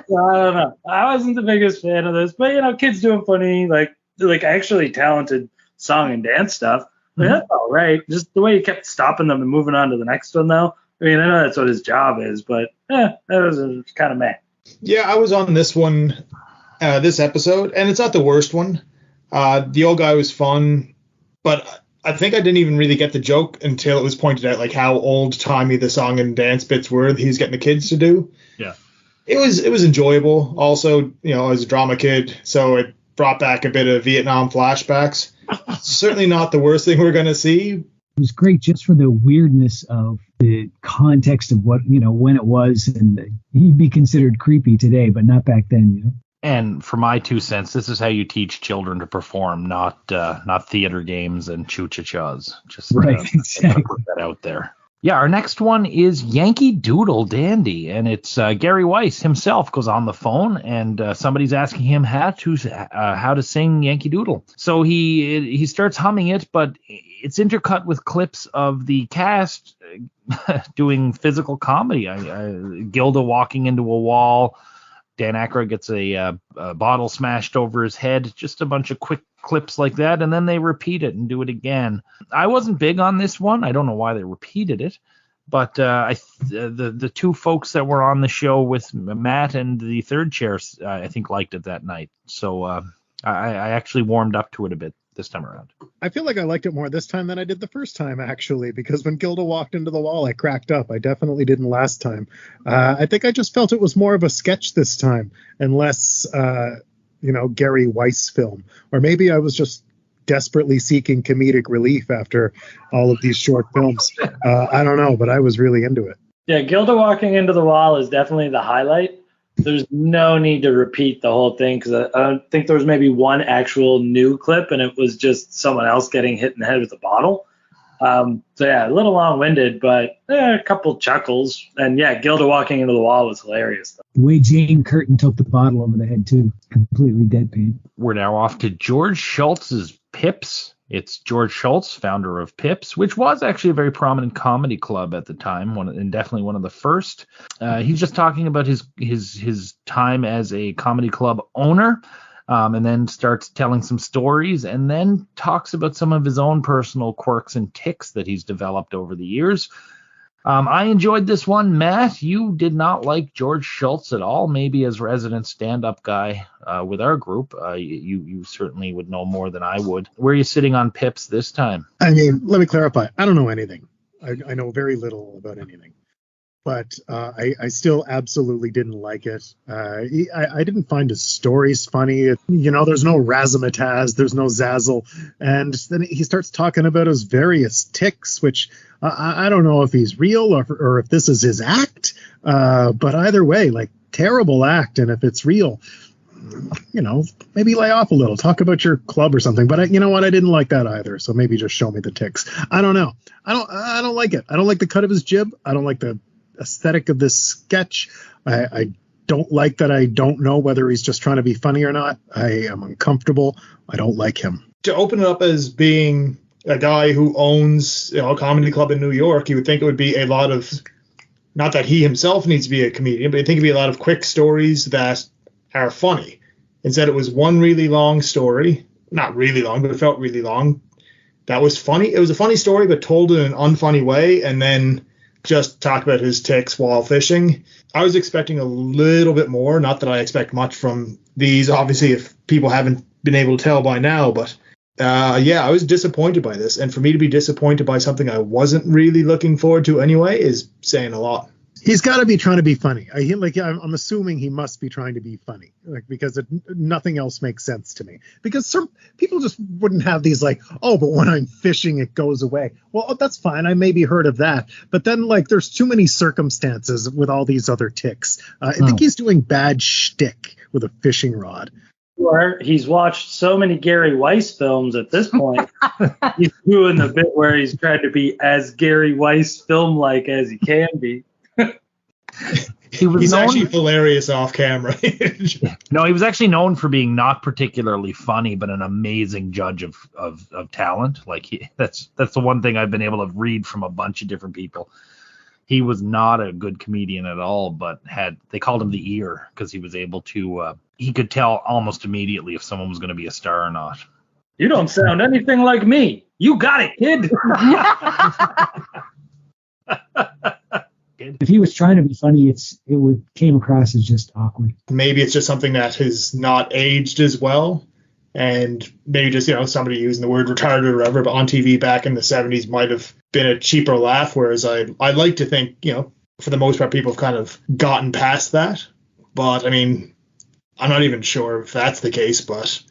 So, I don't know. I wasn't the biggest fan of this, but, kids doing funny, like actually talented song and dance stuff. I mean, that's all right. Just the way he kept stopping them and moving on to the next one, though. I mean, I know that's what his job is, but that was kind of meh. Yeah, I was on this one, this episode, and it's not the worst one. The old guy was fun, but I think I didn't even really get the joke until it was pointed out, like, how old-timey the song and dance bits were that he was getting the kids to do. Yeah. It was enjoyable. Also, as a drama kid, so it brought back a bit of Vietnam flashbacks. Certainly not the worst thing we're going to see. It was great just for the weirdness of the context of what, when it was, and he'd be considered creepy today, but not back then, And for my 2 cents, this is how you teach children to perform, not theater games and choo-cha-chas. Just right, exactly. Put that out there. Yeah, our next one is Yankee Doodle Dandy, and it's Gary Weis himself goes on the phone, and somebody's asking him how to sing Yankee Doodle. So he starts humming it, but it's intercut with clips of the cast doing physical comedy. Gilda walking into a wall. Dan Aykroyd gets a bottle smashed over his head, just a bunch of quick clips like that, and then they repeat it and do it again. I wasn't big on this one. I don't know why they repeated it, but the two folks that were on the show with Matt and the third chair, I think, liked it that night. So I actually warmed up to it a bit this time around. I feel like I liked it more this time than I did the first time, actually, because when Gilda walked into the wall, I cracked up. I definitely didn't last time. I think I just felt it was more of a sketch this time and less, Gary Weis film. Or maybe I was just desperately seeking comedic relief after all of these short films. I don't know, but I was really into it. Yeah, Gilda walking into the wall is definitely the highlight. There's no need to repeat the whole thing because I think there was maybe one actual new clip and it was just someone else getting hit in the head with a bottle. So yeah, a little long-winded, but a couple chuckles. And yeah, Gilda walking into the wall was hilarious. The way Jane Curtin took the bottle over the head too, completely deadpan. We're now off to George Schultz's Pips. It's George Schultz, founder of Pips, which was actually a very prominent comedy club at the time, and definitely one of the first. He's just talking about his time as a comedy club owner, and then starts telling some stories, and then talks about some of his own personal quirks and tics that he's developed over the years. I enjoyed this one. Matt, you did not like George Schultz at all. Maybe as resident stand-up guy with our group, you certainly would know more than I would. Where are you sitting on Pips this time? I mean, let me clarify. I don't know anything. I know very little about anything. But I still absolutely didn't like it. I didn't find his stories funny. There's no razzmatazz, there's no zazzle. And then he starts talking about his various tics, which I don't know if he's real or if this is his act. But either way, terrible act. And if it's real, maybe lay off a little. Talk about your club or something. But you know what? I didn't like that either. So maybe just show me the tics. I don't know. I don't like it. I don't like the cut of his jib. I don't like the aesthetic of this sketch. I don't like that. I don't know whether he's just trying to be funny or not. I am uncomfortable. I don't like him. To open it up as being a guy who owns a comedy club in New York, you would think it would be a lot of, not that he himself needs to be a comedian, but you think it'd be a lot of quick stories that are funny. Instead, it was one really long story, not really long, but it felt really long. that was funny. It was a funny story, but told in an unfunny way, and then just talk about his tics while fishing. I was expecting a little bit more. Not that I expect much from these, obviously, if people haven't been able to tell by now, but I was disappointed by this. And for me to be disappointed by something I wasn't really looking forward to anyway is saying a lot. He's got to be trying to be funny. I'm assuming he must be trying to be funny, because nothing else makes sense to me. Because some people just wouldn't have these but when I'm fishing, it goes away. Well, that's fine. I maybe heard of that. But then there's too many circumstances with all these other tics. I think he's doing bad shtick with a fishing rod. He's watched so many Gary Weis films at this point. He's doing the bit where he's trying to be as Gary Weis film-like as he can be. He's actually hilarious off camera. No, he was actually known for being not particularly funny, but an amazing judge of talent. That's the one thing I've been able to read from a bunch of different people. He was not a good comedian at all, but they called him the ear because he was able to he could tell almost immediately if someone was going to be a star or not. You don't sound anything like me. You got it, kid. If he was trying to be funny, came across as just awkward. Maybe it's just something that has not aged as well, and maybe just somebody using the word retarded or whatever. But on TV back in the 70s might have been a cheaper laugh. Whereas I like to think for the most part people have kind of gotten past that. But I mean, I'm not even sure if that's the case. But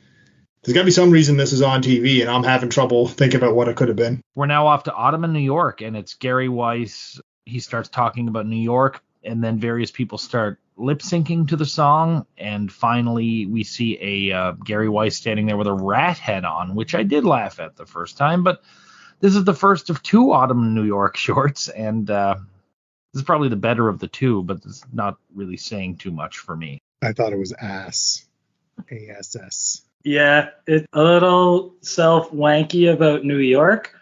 there's got to be some reason this is on TV, and I'm having trouble thinking about what it could have been. We're now off to Autumn in New York, and it's Gary Weis. He starts talking about New York, and then various people start lip syncing to the song. And finally, we see a Gary Weis standing there with a rat head on, which I did laugh at the first time. But this is the first of 2 Autumn in New York shorts, and this is probably the better of the 2, but it's not really saying too much for me. I thought it was ass. ASS. Yeah, it's a little self-wanky about New York,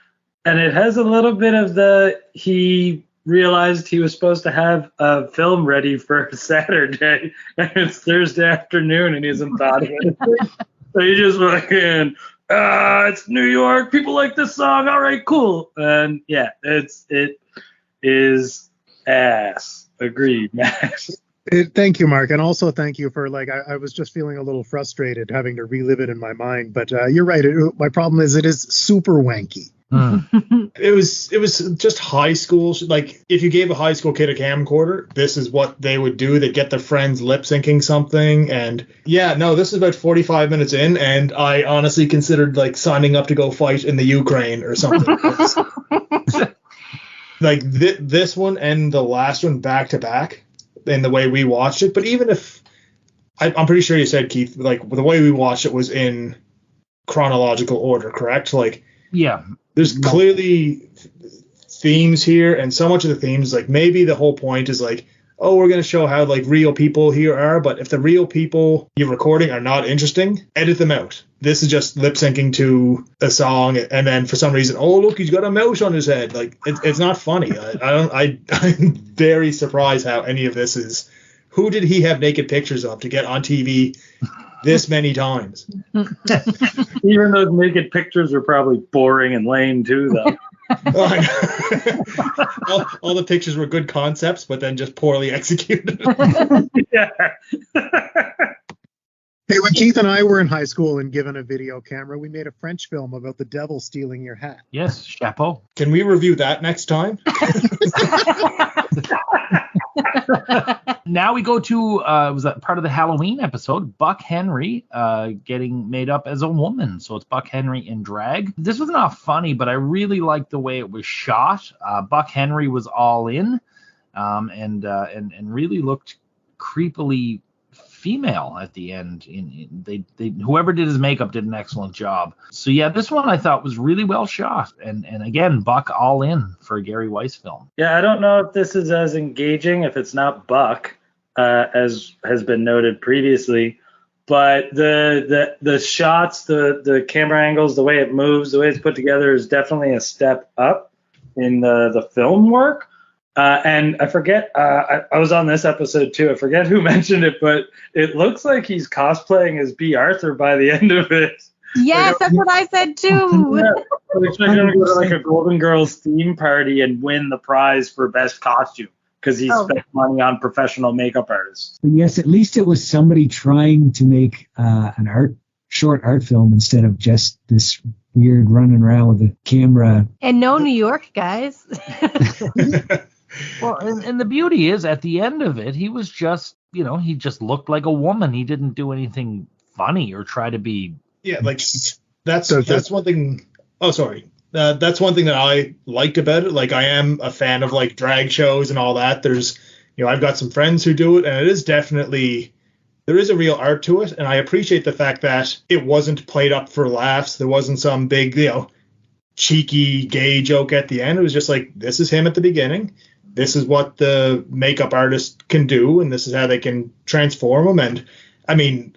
and it has a little bit of he realized he was supposed to have a film ready for Saturday, and it's Thursday afternoon, and he hasn't thought of it. So he just went in, it's New York, people like this song, all right, cool. And yeah, it is ass. Agreed, Max. Thank you, Mark, and also thank you for I was just feeling a little frustrated having to relive it in my mind, but you're right. My problem is it is super wanky. It was just high school. If you gave a high school kid a camcorder, this is what they would do. They'd get their friends lip syncing something, and this is about 45 minutes in, and I honestly considered signing up to go fight in the Ukraine or something. This one and the last one back to back in the way we watched it. But even if I'm pretty sure you said, Keith, the way we watched it was in chronological order, correct? Yeah. There's clearly themes here, and so much of the themes, maybe the whole point is we're going to show how real people here are, but if the real people you're recording are not interesting, edit them out. This is just lip syncing to a song, and then for some reason, oh look, he's got a mouse on his head. It's not funny. I'm very surprised how any of this is. Who did he have naked pictures of to get on TV this many times? Even those naked pictures are probably boring and lame too, though. all the pictures were good concepts, but then just poorly executed. Yeah. Hey, when Keith and I were in high school and given a video camera, we made a French film about the devil stealing your hat. Yes, chapeau. Can we review that next time? Now we go to was that part of the Halloween episode, Buck Henry getting made up as a woman. So it's Buck Henry in drag. This was not funny, but I really liked the way it was shot. Buck Henry was all in, and really looked creepily female at the end. They whoever did his makeup did an excellent job. So yeah, this one I thought was really well shot, and again, Buck all in for a Gary Weis film. Yeah, I don't know if this is as engaging if it's not Buck, as has been noted previously, but the shots, the camera angles, the way it moves, the way it's put together is definitely a step up in the film work. And I forget, I was on this episode too. I forget who mentioned it, but it looks like he's cosplaying as B. Arthur by the end of it. Yes, that's what I said too. Yeah, we're going to go to like a Golden Girls theme party and win the prize for best costume because he spent money on professional makeup artists. But yes, at least it was somebody trying to make an short art film instead of just this weird running around with a camera. And no New York, guys. Well, and the beauty is at the end of it, he was just, he just looked like a woman. He didn't do anything funny or try to be. Yeah, like that's one thing. Oh, sorry. That's one thing that I liked about it. Like, I am a fan of like drag shows and all that. There's, I've got some friends who do it, and it is definitely, there is a real art to it. And I appreciate the fact that it wasn't played up for laughs. There wasn't some big, cheeky gay joke at the end. It was just like, this is him at the beginning. This is what the makeup artist can do, and this is how they can transform him. And I mean,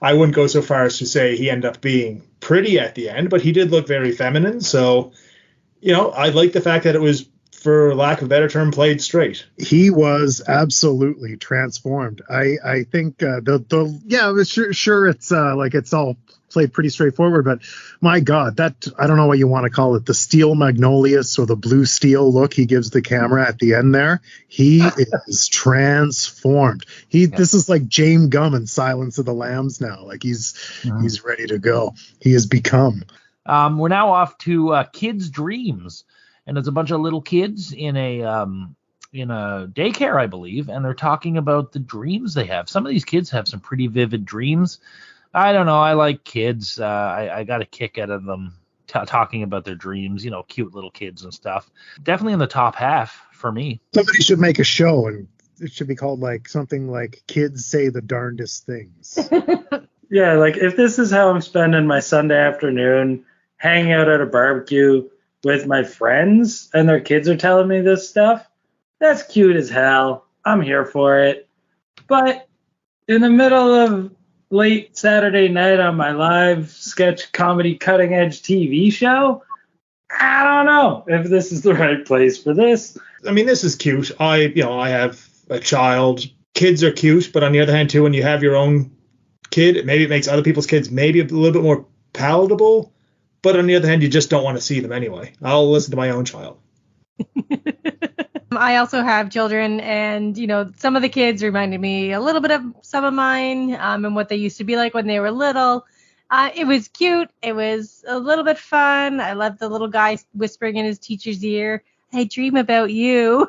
I wouldn't go so far as to say he ended up being pretty at the end, but he did look very feminine. So, I like the fact that it was, for lack of a better term, played straight. He was absolutely transformed. I think sure it's like it's all played pretty straightforward, but my God, that, I don't know what you want to call it, the steel magnolias or the blue steel look he gives the camera at the end there, he is transformed. This is like James Gunn in Silence of the Lambs now. Like he's ready to go. He has become. We're now off to Kids' Dreams, and it's a bunch of little kids in a daycare, I believe, and they're talking about the dreams they have. Some of these kids have some pretty vivid dreams. I don't know. I like kids. I got a kick out of them talking about their dreams, cute little kids and stuff. Definitely in the top half for me. Somebody should make a show, and it should be called like something like Kids Say the Darndest Things. Yeah, like if this is how I'm spending my Sunday afternoon, hanging out at a barbecue with my friends and their kids are telling me this stuff, that's cute as hell. I'm here for it. But in the middle of late Saturday night on my live sketch comedy cutting edge TV show, I don't know if this is the right place for this. I mean, this is cute. I have a child. Kids are cute, but on the other hand too, when you have your own kid, maybe it makes other people's kids maybe a little bit more palatable, but on the other hand, you just don't want to see them anyway. I'll listen to my own child. I also have children, and some of the kids reminded me a little bit of some of mine, and what they used to be like when they were little. It was cute. It was a little bit fun. I loved the little guy whispering in his teacher's ear, "I dream about you."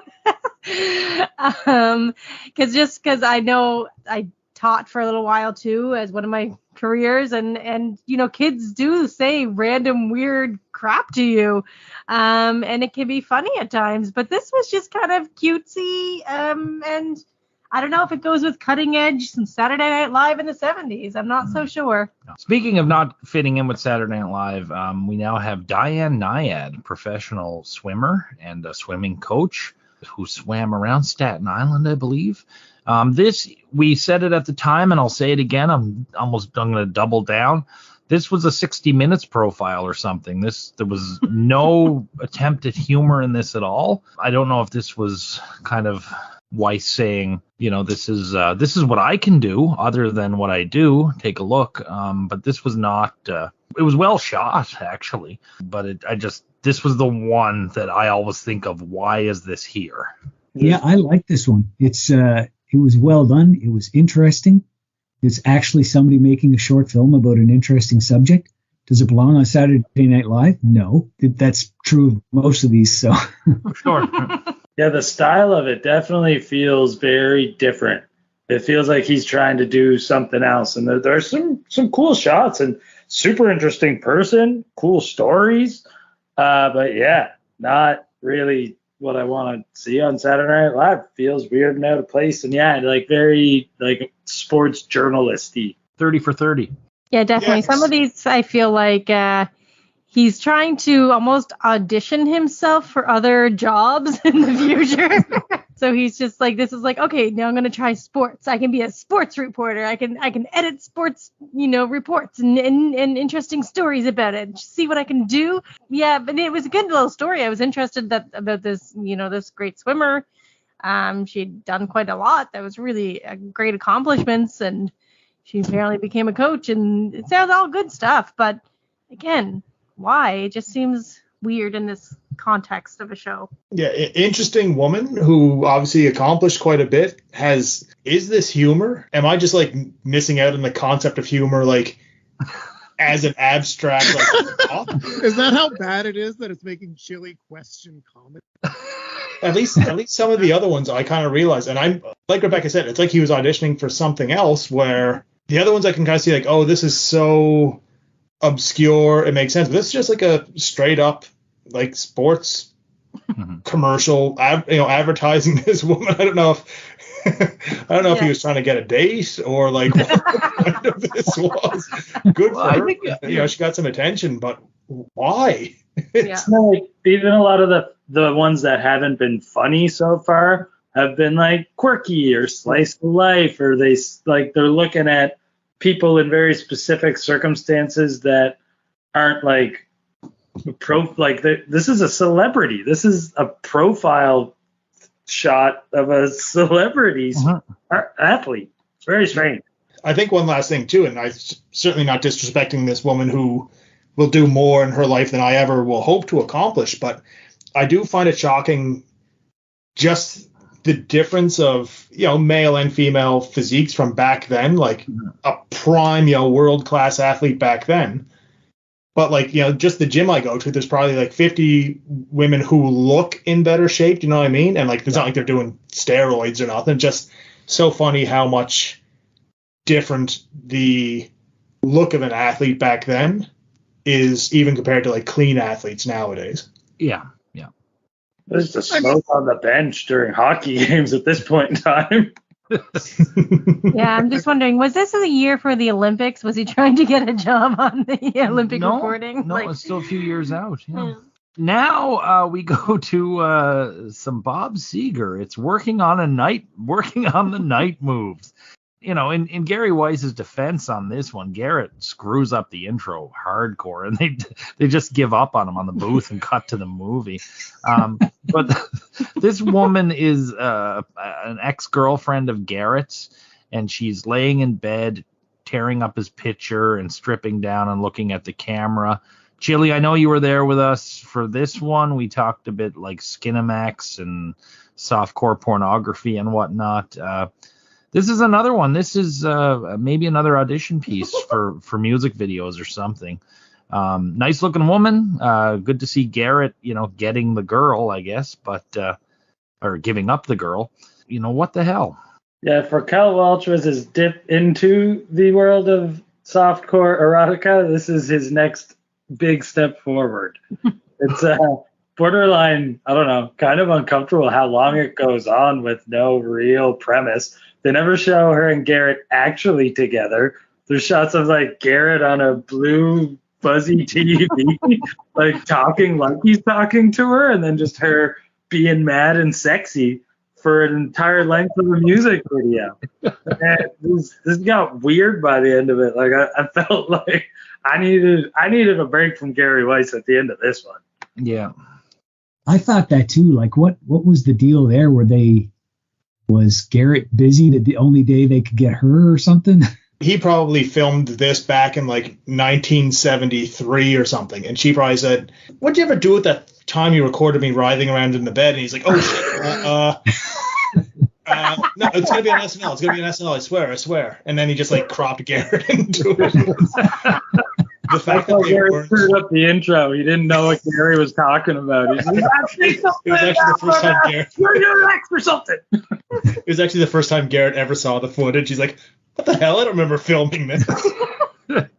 Because I know I taught for a little while too as one of my careers, and kids do say random weird crap to you, and it can be funny at times, but this was just kind of cutesy, and I don't know if it goes with cutting edge and Saturday Night Live in the 70s. I'm not so sure. Speaking of not fitting in with Saturday Night Live, we now have Diane Nyad, professional swimmer and a swimming coach who swam around Staten Island, I believe. We said it at the time, and I'll say it again. I'm going to double down. This was a 60 Minutes profile or something. There was no attempt at humor in this at all. I don't know if this was kind of Weis saying, this is what I can do other than what I do. Take a look. But this was not. It was well shot actually, but this was the one that I always think of. Why is this here? Yeah, I like this one. It was well done. It was interesting. It's actually somebody making a short film about an interesting subject. Does it belong on Saturday Night Live? No. That's true of most of these. So sure. Yeah, the style of it definitely feels very different. It feels like he's trying to do something else. And there's some cool shots and super interesting person, cool stories. But yeah, not really what I want to see on Saturday Night Live. Feels weird and out of place, and yeah, like very like sports journalisty. 30 for 30. Yeah, definitely. Yes. Some of these I feel like he's trying to almost audition himself for other jobs in the future. So he's just like, this is like, okay, now I'm going to try sports. I can be a sports reporter. I can edit sports, reports and interesting stories about it. Just see what I can do. Yeah, but it was a good little story. I was interested about this, this great swimmer. She'd done quite a lot. That was really great accomplishments, and she apparently became a coach, and it sounds all good stuff. But again, why? It just seems weird in this context of a show. Yeah, interesting woman who obviously accomplished quite a bit. Is this humor? Am I just like missing out on the concept of humor, like as an abstract? Like, is that how bad it is that it's making Chili question comedy? At least some of the other ones I kind of realized, and I'm like Rebecca said, it's like he was auditioning for something else. Where the other ones I can kind of see like, oh, this is so obscure, it makes sense. But this is just like a straight up like sports commercial, advertising this woman. I don't know if he was trying to get a date or like what this was. Good for her. Think, she got some attention, but why? It's like even a lot of the ones that haven't been funny so far have been like quirky or slice of life, or they're looking at people in very specific circumstances that aren't like this is a celebrity. This is a profile shot of a celebrity athlete. It's very strange. I think one last thing too, and I'm certainly not disrespecting this woman who will do more in her life than I ever will hope to accomplish, but I do find it shocking just the difference of, male and female physiques from back then, like a prime, world-class athlete back then. But like, just the gym I go to, there's probably like 50 women who look in better shape. Do you know what I mean? And like, it's not like they're doing steroids or nothing. Just so funny how much different the look of an athlete back then is, even compared to like clean athletes nowadays. Yeah. There's just smoke on the bench during hockey games at this point in time. Yeah, I'm just wondering, was this a year for the Olympics? Was he trying to get a job on the Olympic reporting? No, it's still a few years out. Yeah. Now we go to some Bob Seger. It's working on the night moves. In Gary Weis's defense on this one, Garrett screws up the intro hardcore, and they just give up on him on the booth and cut to the movie. But this woman is an ex-girlfriend of Garrett's, and she's laying in bed, tearing up his picture and stripping down and looking at the camera. Chili, I know you were there with us for this one. We talked a bit like Skinamax and softcore pornography and whatnot. This is another one. This is maybe another audition piece for music videos or something. Nice looking woman. Good to see Garrett, getting the girl, I guess, or giving up the girl. What the hell? Yeah, for Cal Welch was his dip into the world of softcore erotica. This is his next big step forward. It's borderline, I don't know, kind of uncomfortable how long it goes on with no real premise. They never show her and Garrett actually together. There's shots of like Garrett on a blue fuzzy TV, like talking like he's talking to her, and then just her being mad and sexy for an entire length of a music video. And this got weird by the end of it. Like I felt like I needed a break from Gary Weis at the end of this one. Yeah. I thought that too. Like what was the deal there? Was Garrett busy the only day they could get her or something? He probably filmed this back in like 1973 or something. And she probably said, "What'd you ever do at that time you recorded me writhing around in the bed?" And he's like, "Oh, shit. No, it's going to be on SNL. It's going to be on SNL. I swear. And then he just like cropped Garrett into it. The fact that Gary screwed up the intro. He didn't know what Gary was talking about. It was actually the first time Garrett. You're next for something. It was actually the first time Garrett ever saw the footage. He's like, "What the hell? I don't remember filming this."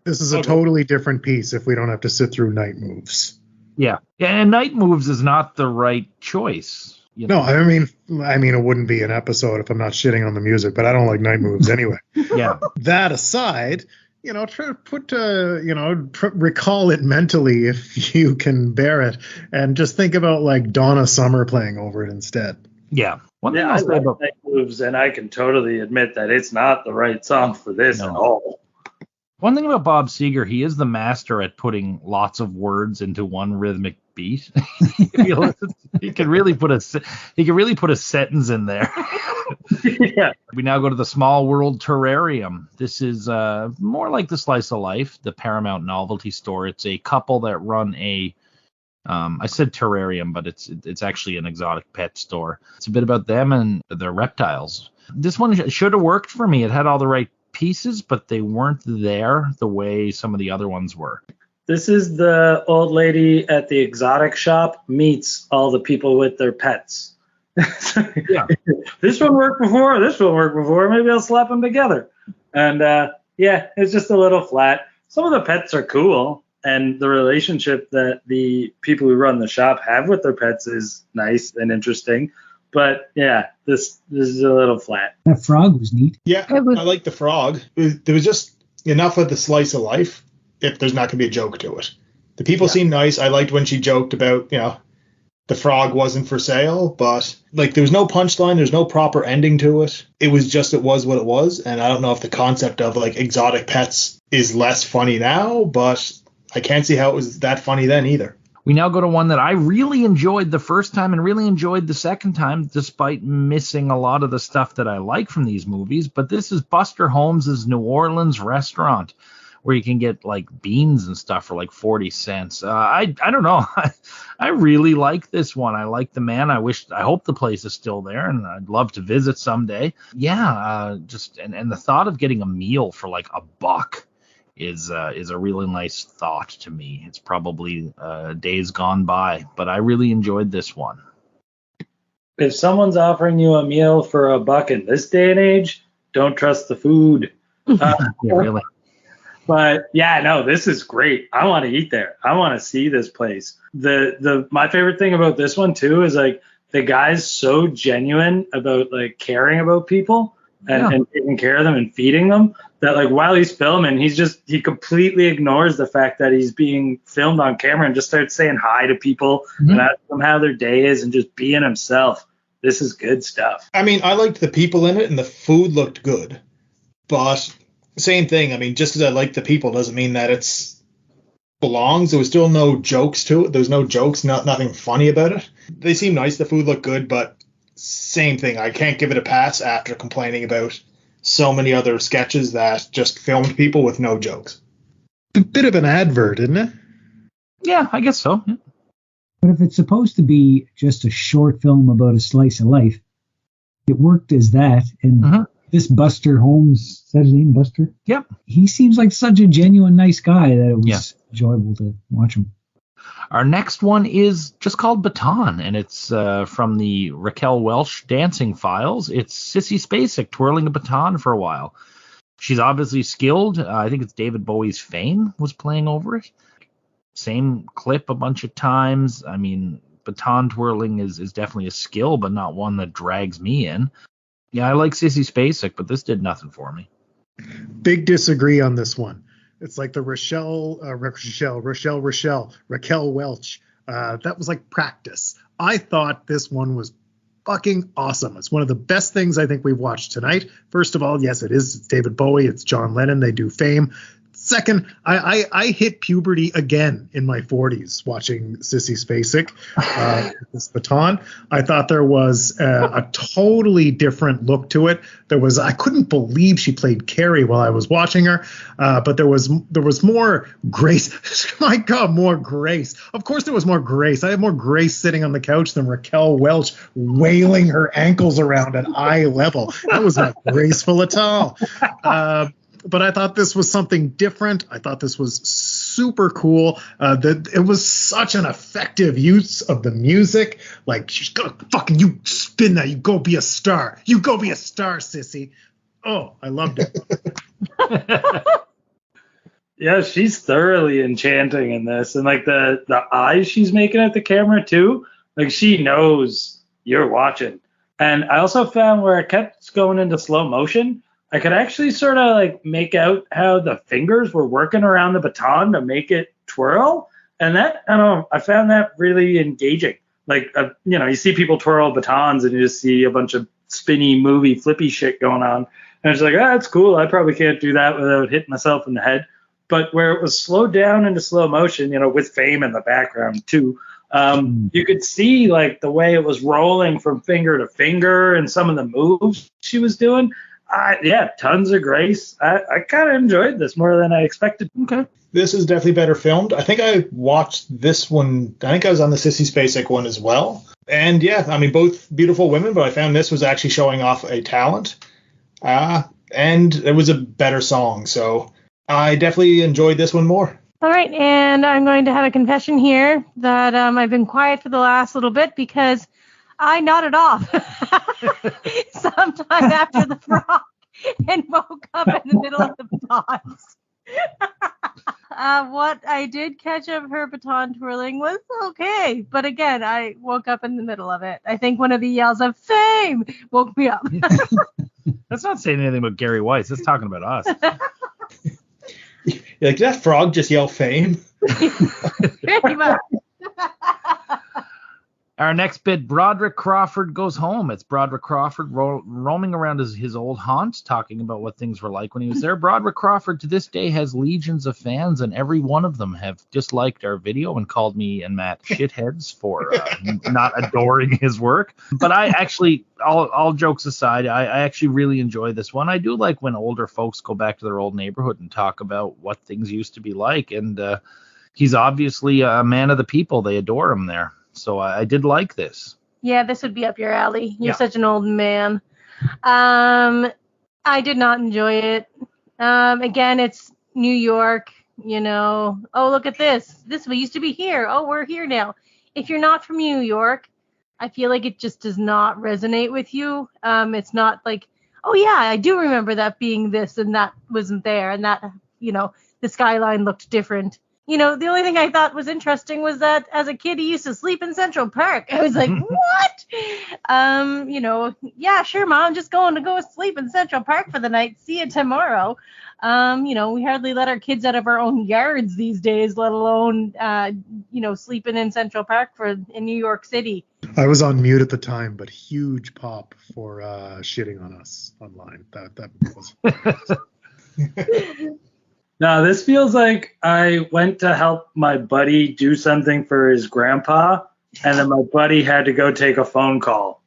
This is a totally different piece if we don't have to sit through Night Moves. Yeah, and Night Moves is not the right choice. No, I mean, it wouldn't be an episode if I'm not shitting on the music, but I don't like Night Moves anyway. Yeah. That aside, try to put, recall it mentally if you can bear it, and just think about like Donna Summer playing over it instead. Yeah. One thing I like Night Moves, and I can totally admit that it's not the right song for this at all. One thing about Bob Seger, he is the master at putting lots of words into one rhythmic beat. He could really put a sentence in there. Yeah. We now go to the Small World Terrarium. This is more like the Slice of Life, the Paramount novelty store. It's a couple that run a I said terrarium, but it's actually an exotic pet store. It's a bit about them and their reptiles. This one should have worked for me. It had all the right pieces, but they weren't there the way some of the other ones were. This is the old lady at the exotic shop meets all the people with their pets. Yeah. This one worked before. This one worked before. Maybe I'll slap them together. And yeah, it's just a little flat. Some of the pets are cool, and the relationship that the people who run the shop have with their pets is nice and interesting. But yeah, this is a little flat. That frog was neat. Yeah, I like the frog. There was just enough of the slice of life if there's not going to be a joke to it. The people seemed nice. I liked when she joked about, the frog wasn't for sale, but like there was no punchline. There's no proper ending to it. It was what it was. And I don't know if the concept of like exotic pets is less funny now, but I can't see how it was that funny then either. We now go to one that I really enjoyed the first time and really enjoyed the second time, despite missing a lot of the stuff that I like from these movies. But this is Buster Holmes's New Orleans restaurant, where you can get like beans and stuff for like 40 cents. I don't know. I really like this one. I like the man. I hope the place is still there, and I'd love to visit someday. Yeah, and the thought of getting a meal for like $1 is a really nice thought to me. It's probably days gone by, but I really enjoyed this one. If someone's offering you a meal for $1 in this day and age, don't trust the food. Yeah, really. But yeah, no, this is great. I want to eat there. I want to see this place. My favorite thing about this one too is like the guy's so genuine about like caring about people and taking care of them and feeding them that like while he's filming, he completely ignores the fact that he's being filmed on camera and just starts saying hi to people and asking them how their day is and just being himself. This is good stuff. I mean, I liked the people in it and the food looked good, but same thing. I mean, just because I like the people doesn't mean that it's belongs. There was still no jokes to it. There was no jokes, nothing funny about it. They seem nice. The food looked good, but same thing. I can't give it a pass after complaining about so many other sketches that just filmed people with no jokes. A bit of an advert, isn't it? Yeah, I guess so. Yeah. But if it's supposed to be just a short film about a slice of life, it worked as that. And this Buster Holmes, is that his name, Buster? Yep. He seems like such a genuine, nice guy that it was enjoyable to watch him. Our next one is just called Baton, and it's from the Raquel Welch dancing files. It's Sissy Spacek twirling a baton for a while. She's obviously skilled. I think it's David Bowie's Fame was playing over it. Same clip a bunch of times. I mean, baton twirling is definitely a skill, but not one that drags me in. Yeah, I like Sissy Spacek, but this did nothing for me. Big disagree on this one. It's like the Raquel Welch. That was like practice. I thought this one was fucking awesome. It's one of the best things I think we've watched tonight. First of all, yes, it is. It's David Bowie. It's John Lennon. They do Fame. Second, I hit puberty again in my 40s watching Sissy Spacek, this baton. I thought there was a totally different look to it. I couldn't believe she played Carrie while I was watching her, but there was more grace. My God, more grace. Of course there was more grace. I had more grace sitting on the couch than Raquel Welch wailing her ankles around at eye level. That was not graceful at all. But I thought this was something different. I thought this was super cool. It was such an effective use of the music. Like, she's gonna fucking, you spin that. You go be a star. You go be a star, sissy. Oh, I loved it. Yeah, she's thoroughly enchanting in this. And like the eyes she's making at the camera too. Like she knows you're watching. And I also found where it kept going into slow motion, I could actually sort of like make out how the fingers were working around the baton to make it twirl. And that, I don't know, I found that really engaging. Like, you see people twirl batons and you just see a bunch of spinny, movie, flippy shit going on. And it's like, that's cool. I probably can't do that without hitting myself in the head. But where it was slowed down into slow motion, with Fame in the background too, You could see like the way it was rolling from finger to finger and some of the moves she was doing. Yeah, tons of grace. I kind of enjoyed this more than I expected. Okay. This is definitely better filmed. I think I watched this one. I think I was on the Sissy Spacek one as well. And yeah, I mean, both beautiful women, but I found this was actually showing off a talent. And it was a better song. So I definitely enjoyed this one more. All right, and I'm going to have a confession here that I've been quiet for the last little bit because I nodded off sometime after the frog and woke up in the middle of the batons. What I did catch of her baton twirling was okay, but again, I woke up in the middle of it. I think one of the yells of fame woke me up. That's not saying anything about Gary Weis. That's talking about us. Like, did that frog just yell fame? Pretty much. Our next bit, Broderick Crawford goes home. It's Broderick Crawford roaming around his old haunts, talking about what things were like when he was there. Broderick Crawford to this day has legions of fans, and every one of them have disliked our video and called me and Matt shitheads for not adoring his work. But I actually, all jokes aside, I actually really enjoy this one. I do like when older folks go back to their old neighborhood and talk about what things used to be like. And he's obviously a man of the people. They adore him there. So I did like this. Yeah, this would be up your alley. You're such an old man. I did not enjoy it. Again, it's New York, you know. Oh, look at this. This used to be here. Oh, we're here now. If you're not from New York, I feel like it just does not resonate with you. It's not like, oh, yeah, I do remember that being this and that wasn't there and that, you know, the skyline looked different. You know, the only thing I thought was interesting was that as a kid, he used to sleep in Central Park. I was like, what? You know, yeah, sure, Mom, just going to go sleep in Central Park for the night. See you tomorrow. You know, we hardly let our kids out of our own yards these days, let alone, you know, sleeping in Central Park in New York City. I was on mute at the time, but huge pop for shitting on us online. That was... No, this feels like I went to help my buddy do something for his grandpa, and then my buddy had to go take a phone call.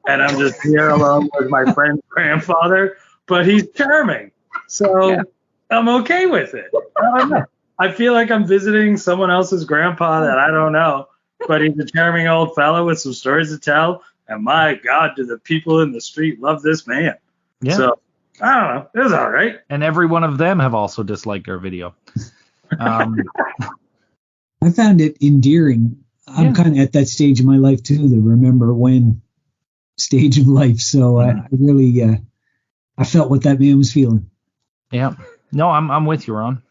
And I'm just here alone with my friend's grandfather, but he's charming. So I'm okay with it. I don't know. I feel like I'm visiting someone else's grandpa that I don't know, but he's a charming old fellow with some stories to tell. And my God, do the people in the street love this man. Yeah. So I don't know. It was all right. And every one of them have also disliked our video. I found it endearing. I'm kind of at that stage of my life, too, the remember when stage of life. So I really, I felt what that man was feeling. Yeah. No, I'm with you, Ron.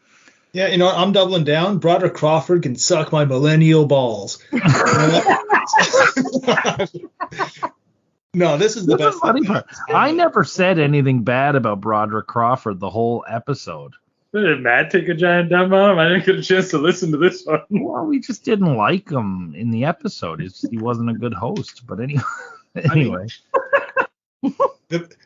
Yeah, you know, I'm doubling down. Broderick Crawford can suck my millennial balls. No, this is the best. Funny part. I never said anything bad about Broderick Crawford the whole episode. Did Matt take a giant dump on him? I didn't get a chance to listen to this one. Well, we just didn't like him in the episode. He wasn't a good host. But anyway. I mean,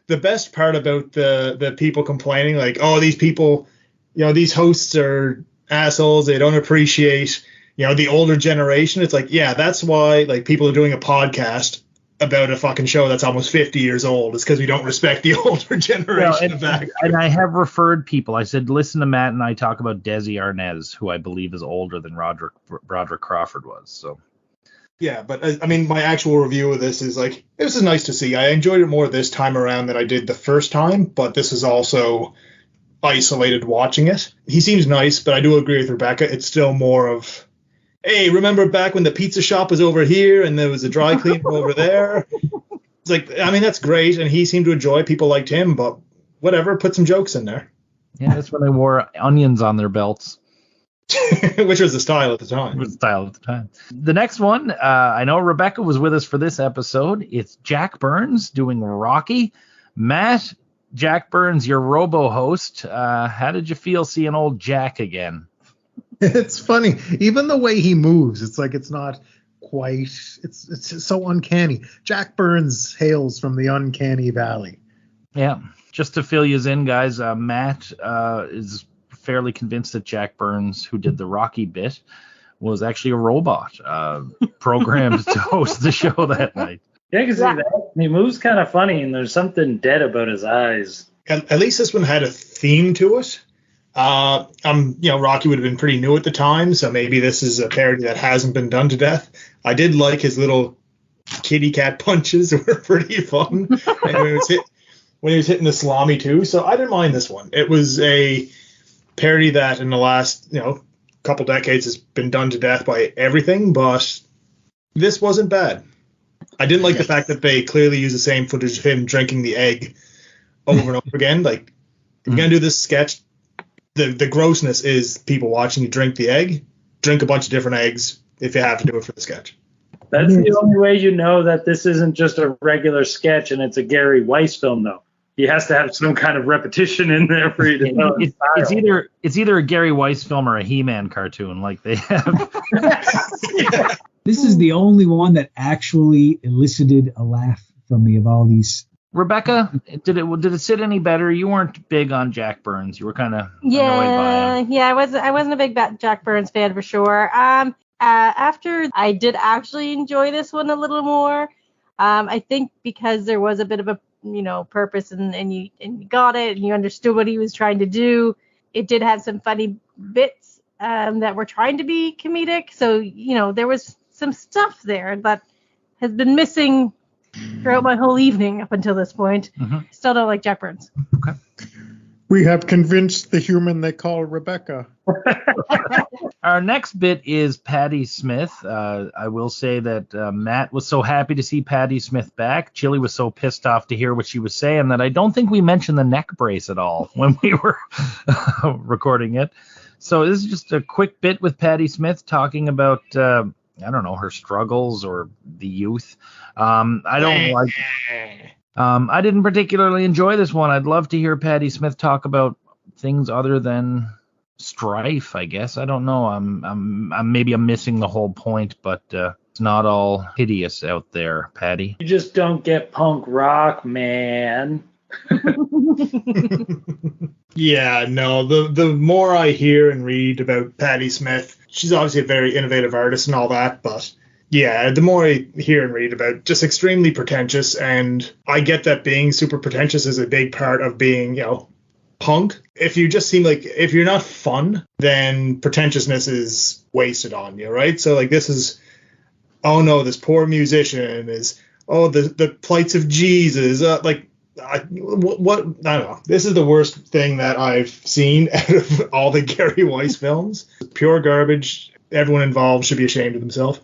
the best part about the people complaining, like, oh, these people, you know, these hosts are assholes. They don't appreciate, you know, the older generation. It's like, yeah, that's why, like, people are doing a podcast about a fucking show that's almost 50 years old. It's because we don't respect the older generation of actors. And I have referred people. I said, listen to Matt and I talk about Desi Arnaz, who I believe is older than Broderick Crawford was. So. Yeah, but I mean, my actual review of this is like, this is nice to see. I enjoyed it more this time around than I did the first time, but this is also isolated watching it. He seems nice, but I do agree with Rebecca. It's still more of, hey, remember back when the pizza shop was over here and there was a dry cleaner over there? It's like, I mean, that's great, and he seemed to enjoy it. People liked him, but whatever, put some jokes in there. Yeah, that's when they wore onions on their belts. Which was the style at the time. It was the style at the time. The next one, I know Rebecca was with us for this episode. It's Jack Burns doing Rocky. Matt, Jack Burns, your robo-host. How did you feel seeing old Jack again? It's funny. Even the way he moves, it's like it's not quite, it's so uncanny. Jack Burns hails from the uncanny valley. Yeah. Just to fill you in, guys, Matt is fairly convinced that Jack Burns, who did the Rocky bit, was actually a robot programmed to host the show that night. Yeah, because he moves kind of funny, and there's something dead about his eyes. At least this one had a theme to it. Rocky would have been pretty new at the time, so maybe this is a parody that hasn't been done to death. I did like his little kitty cat punches; were pretty fun. And when he was hitting the salami too, so I didn't mind this one. It was a parody that in the last couple decades has been done to death by everything, but this wasn't bad. I didn't like the fact that they clearly use the same footage of him drinking the egg over and over again. Like, if you're going to do this sketch, the grossness is people watching you drink the egg. Drink a bunch of different eggs if you have to do it for the sketch. That's the only way you know that this isn't just a regular sketch and it's a Gary Weis film, though. He has to have some kind of repetition in there for you to know. It's either a Gary Weis film or a He-Man cartoon, like they have. This is the only one that actually elicited a laugh from me of all these. Rebecca, did it sit any better? You weren't big on Jack Burns. You were kind of annoyed by him. Yeah, I wasn't a big Jack Burns fan for sure. After I did actually enjoy this one a little more. I think because there was a bit of a purpose and you got it and you understood what he was trying to do. It did have some funny bits that were trying to be comedic. So there was some stuff there that has been missing throughout my whole evening up until this point. Mm-hmm. Still don't like Jack Burns. Okay. We have convinced the human they call Rebecca. Our next bit is Patti Smith. I will say that Matt was so happy to see Patti Smith back. Chili was so pissed off to hear what she was saying that I don't think we mentioned the neck brace at all when we were recording it. So this is just a quick bit with Patti Smith talking about her struggles or the youth. I didn't particularly enjoy this one. I'd love to hear Patti Smith talk about things other than strife, I guess. I don't know. I'm missing the whole point, but it's not all hideous out there, Patti. You just don't get punk rock, man. Yeah, no, the more I hear and read about Patti Smith, she's obviously a very innovative artist and all that, but yeah, the more I hear and read about just extremely pretentious, and I get that being super pretentious is a big part of being, punk. If you just seem like, if you're not fun, then pretentiousness is wasted on you, right? So like this is, oh no, this poor musician is, the plights of Jesus, I don't know. This is the worst thing that I've seen out of all the Gary Weis films. Pure garbage. Everyone involved should be ashamed of themselves.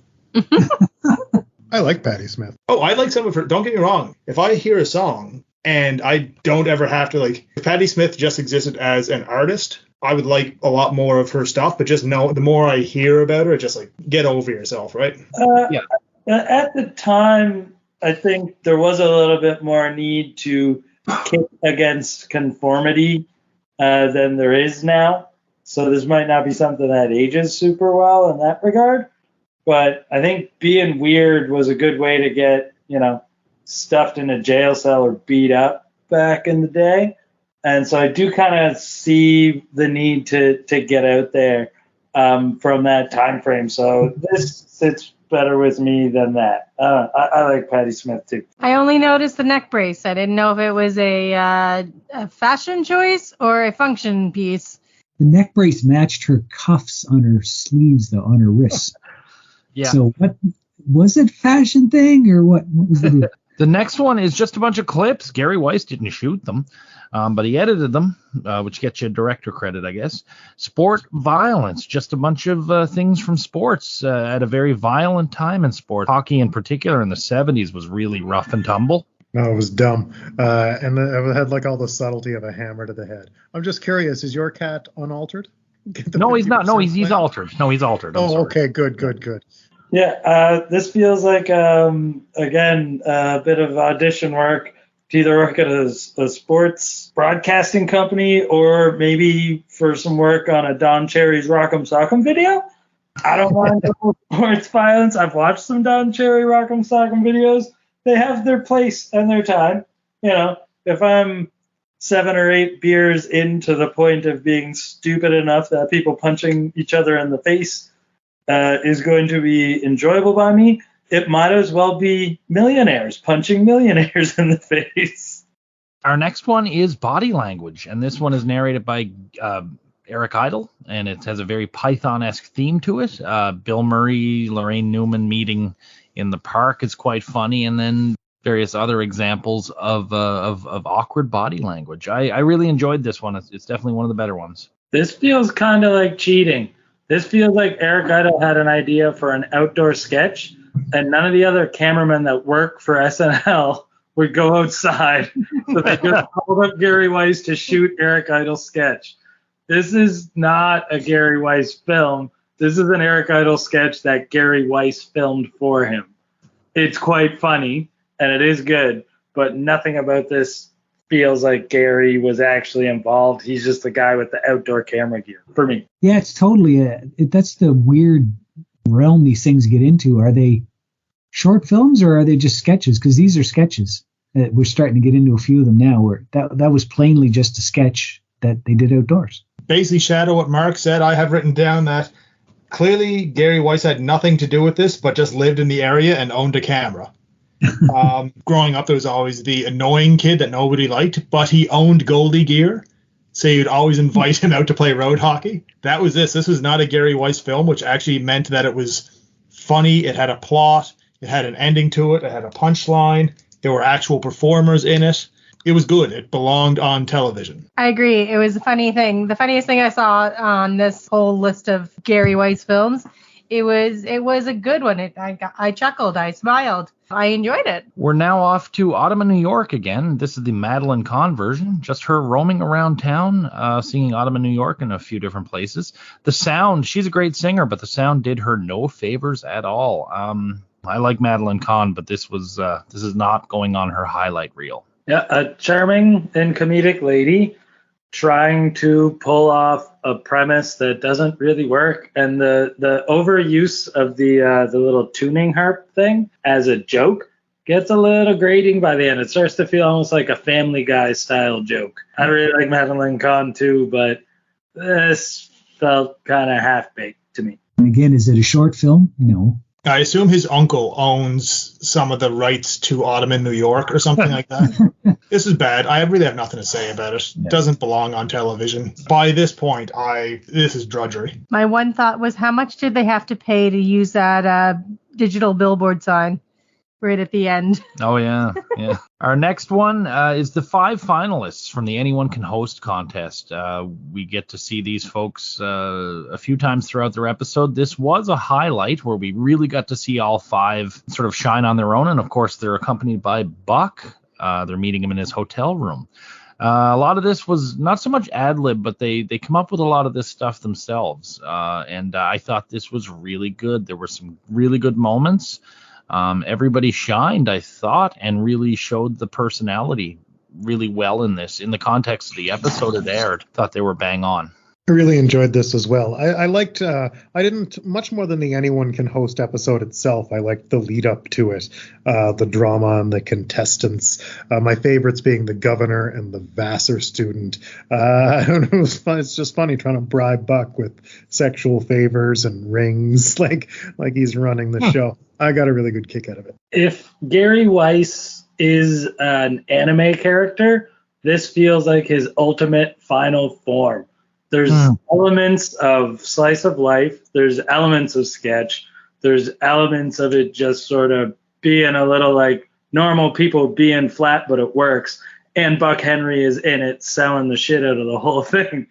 I like Patti Smith. Oh, I like some of her. Don't get me wrong. If I hear a song and I don't ever have to, if Patti Smith just existed as an artist, I would like a lot more of her stuff. But just know, the more I hear about her, just get over yourself, right? Yeah. At the time, I think there was a little bit more need to kick against conformity than there is now. So this might not be something that ages super well in that regard. But I think being weird was a good way to get, stuffed in a jail cell or beat up back in the day. And so I do kind of see the need to get out there from that time frame. So this sits better with me than that. I like Patti Smith too. I only noticed the neck brace. I didn't know if it was a fashion choice or a function piece. The neck brace matched her cuffs on her sleeves, though, on her wrists. Yeah. So what was it, fashion thing or what was the deal? The next one is just a bunch of clips. Gary Weis didn't shoot them, but he edited them, which gets you director credit, I guess. Sport violence, just a bunch of things from sports at a very violent time in sport. Hockey in particular in the 70s was really rough and tumble. No, it was dumb. And it had all the subtlety of a hammer to the head. I'm just curious, is your cat unaltered? No, he's not. No, he's altered. No, he's altered. I'm sorry. Okay, good. Yeah, this feels like, again, a bit of audition work to either work at a sports broadcasting company or maybe for some work on a Don Cherry's Rock'em Sock'em video. I don't mind sports violence. I've watched some Don Cherry Rock'em Sock'em videos. They have their place and their time. If I'm 7 or 8 beers into the point of being stupid enough that people punching each other in the face is going to be enjoyable by me, it might as well be millionaires punching millionaires in the face. Our next one is Body Language, and this one is narrated by Eric Idle, and it has a very Python-esque theme to it. Bill Murray, Lorraine Newman meeting in the park is quite funny, and then various other examples of awkward body language. I really enjoyed this one. It's definitely one of the better ones. This feels kind of like cheating. This feels like Eric Idle had an idea for an outdoor sketch, and none of the other cameramen that work for SNL would go outside. So they just called up Gary Weis to shoot Eric Idle's sketch. This is not a Gary Weis film. This is an Eric Idle sketch that Gary Weis filmed for him. It's quite funny, and it is good, but nothing about this feels like Gary was actually involved. He's just the guy with the outdoor camera gear for me. Yeah, it's totally that's the weird realm these things get into. Are they short films or are they just sketches? Because these are sketches. We're starting to get into a few of them now where that was plainly just a sketch that they did outdoors. Basically shadow what Mark said. I have written down that clearly Gary Weis had nothing to do with this, but just lived in the area and owned a camera. Growing up, there was always the annoying kid that nobody liked, but he owned Goldie gear, so you'd always invite him out to play road hockey. That was this. This was not a Gary Weis film, which actually meant that it was funny. It had a plot. It had an ending to it. It had a punchline. There were actual performers in it. It was good. It belonged on television. I agree. It was a funny thing. The funniest thing I saw on this whole list of Gary Weis films, it was a good one. I chuckled. I smiled. I enjoyed it. We're now off to Autumn in New York again. This is the Madeline Kahn version. Just her roaming around town, singing Autumn in New York in a few different places. The sound, she's a great singer, but the sound did her no favors at all. I like Madeline Kahn, but this is not going on her highlight reel. Yeah, a charming and comedic lady trying to pull off a premise that doesn't really work, and the overuse of the little tuning harp thing as a joke gets a little grating by the end. It starts to feel almost like a Family Guy style joke. I really like Madeline Kahn too, but this felt kind of half-baked to me. And again, is it a short film? No. I assume his uncle owns some of the rights to Autumn in New York or something like that. This is bad. I really have nothing to say about it. It doesn't belong on television. By this point, this is drudgery. My one thought was, how much did they have to pay to use that digital billboard sign right at the end? Oh, yeah. Our next one is the 5 finalists from the Anyone Can Host contest. We get to see these folks a few times throughout their episode. This was a highlight where we really got to see all 5 sort of shine on their own. And, of course, they're accompanied by Buck. They're meeting him in his hotel room. A lot of this was not so much ad-lib, but they come up with a lot of this stuff themselves. And I thought this was really good. There were some really good moments. Everybody shined, I thought, and really showed the personality really well in this. In the context of the episode it aired, thought they were bang on. I really enjoyed this as well. I liked, I didn't, much more than the Anyone Can Host episode itself, I liked the lead up to it, the drama and the contestants. My favorites being the governor and the Vassar student. I don't know, it was fun. It's just funny trying to bribe Buck with sexual favors and rings, like he's running the show. I got a really good kick out of it. If Gary Weis is an anime character, this feels like his ultimate final form. There's elements of slice of life. There's elements of sketch. There's elements of it just sort of being a little like normal people being flat, but it works. And Buck Henry is in it selling the shit out of the whole thing.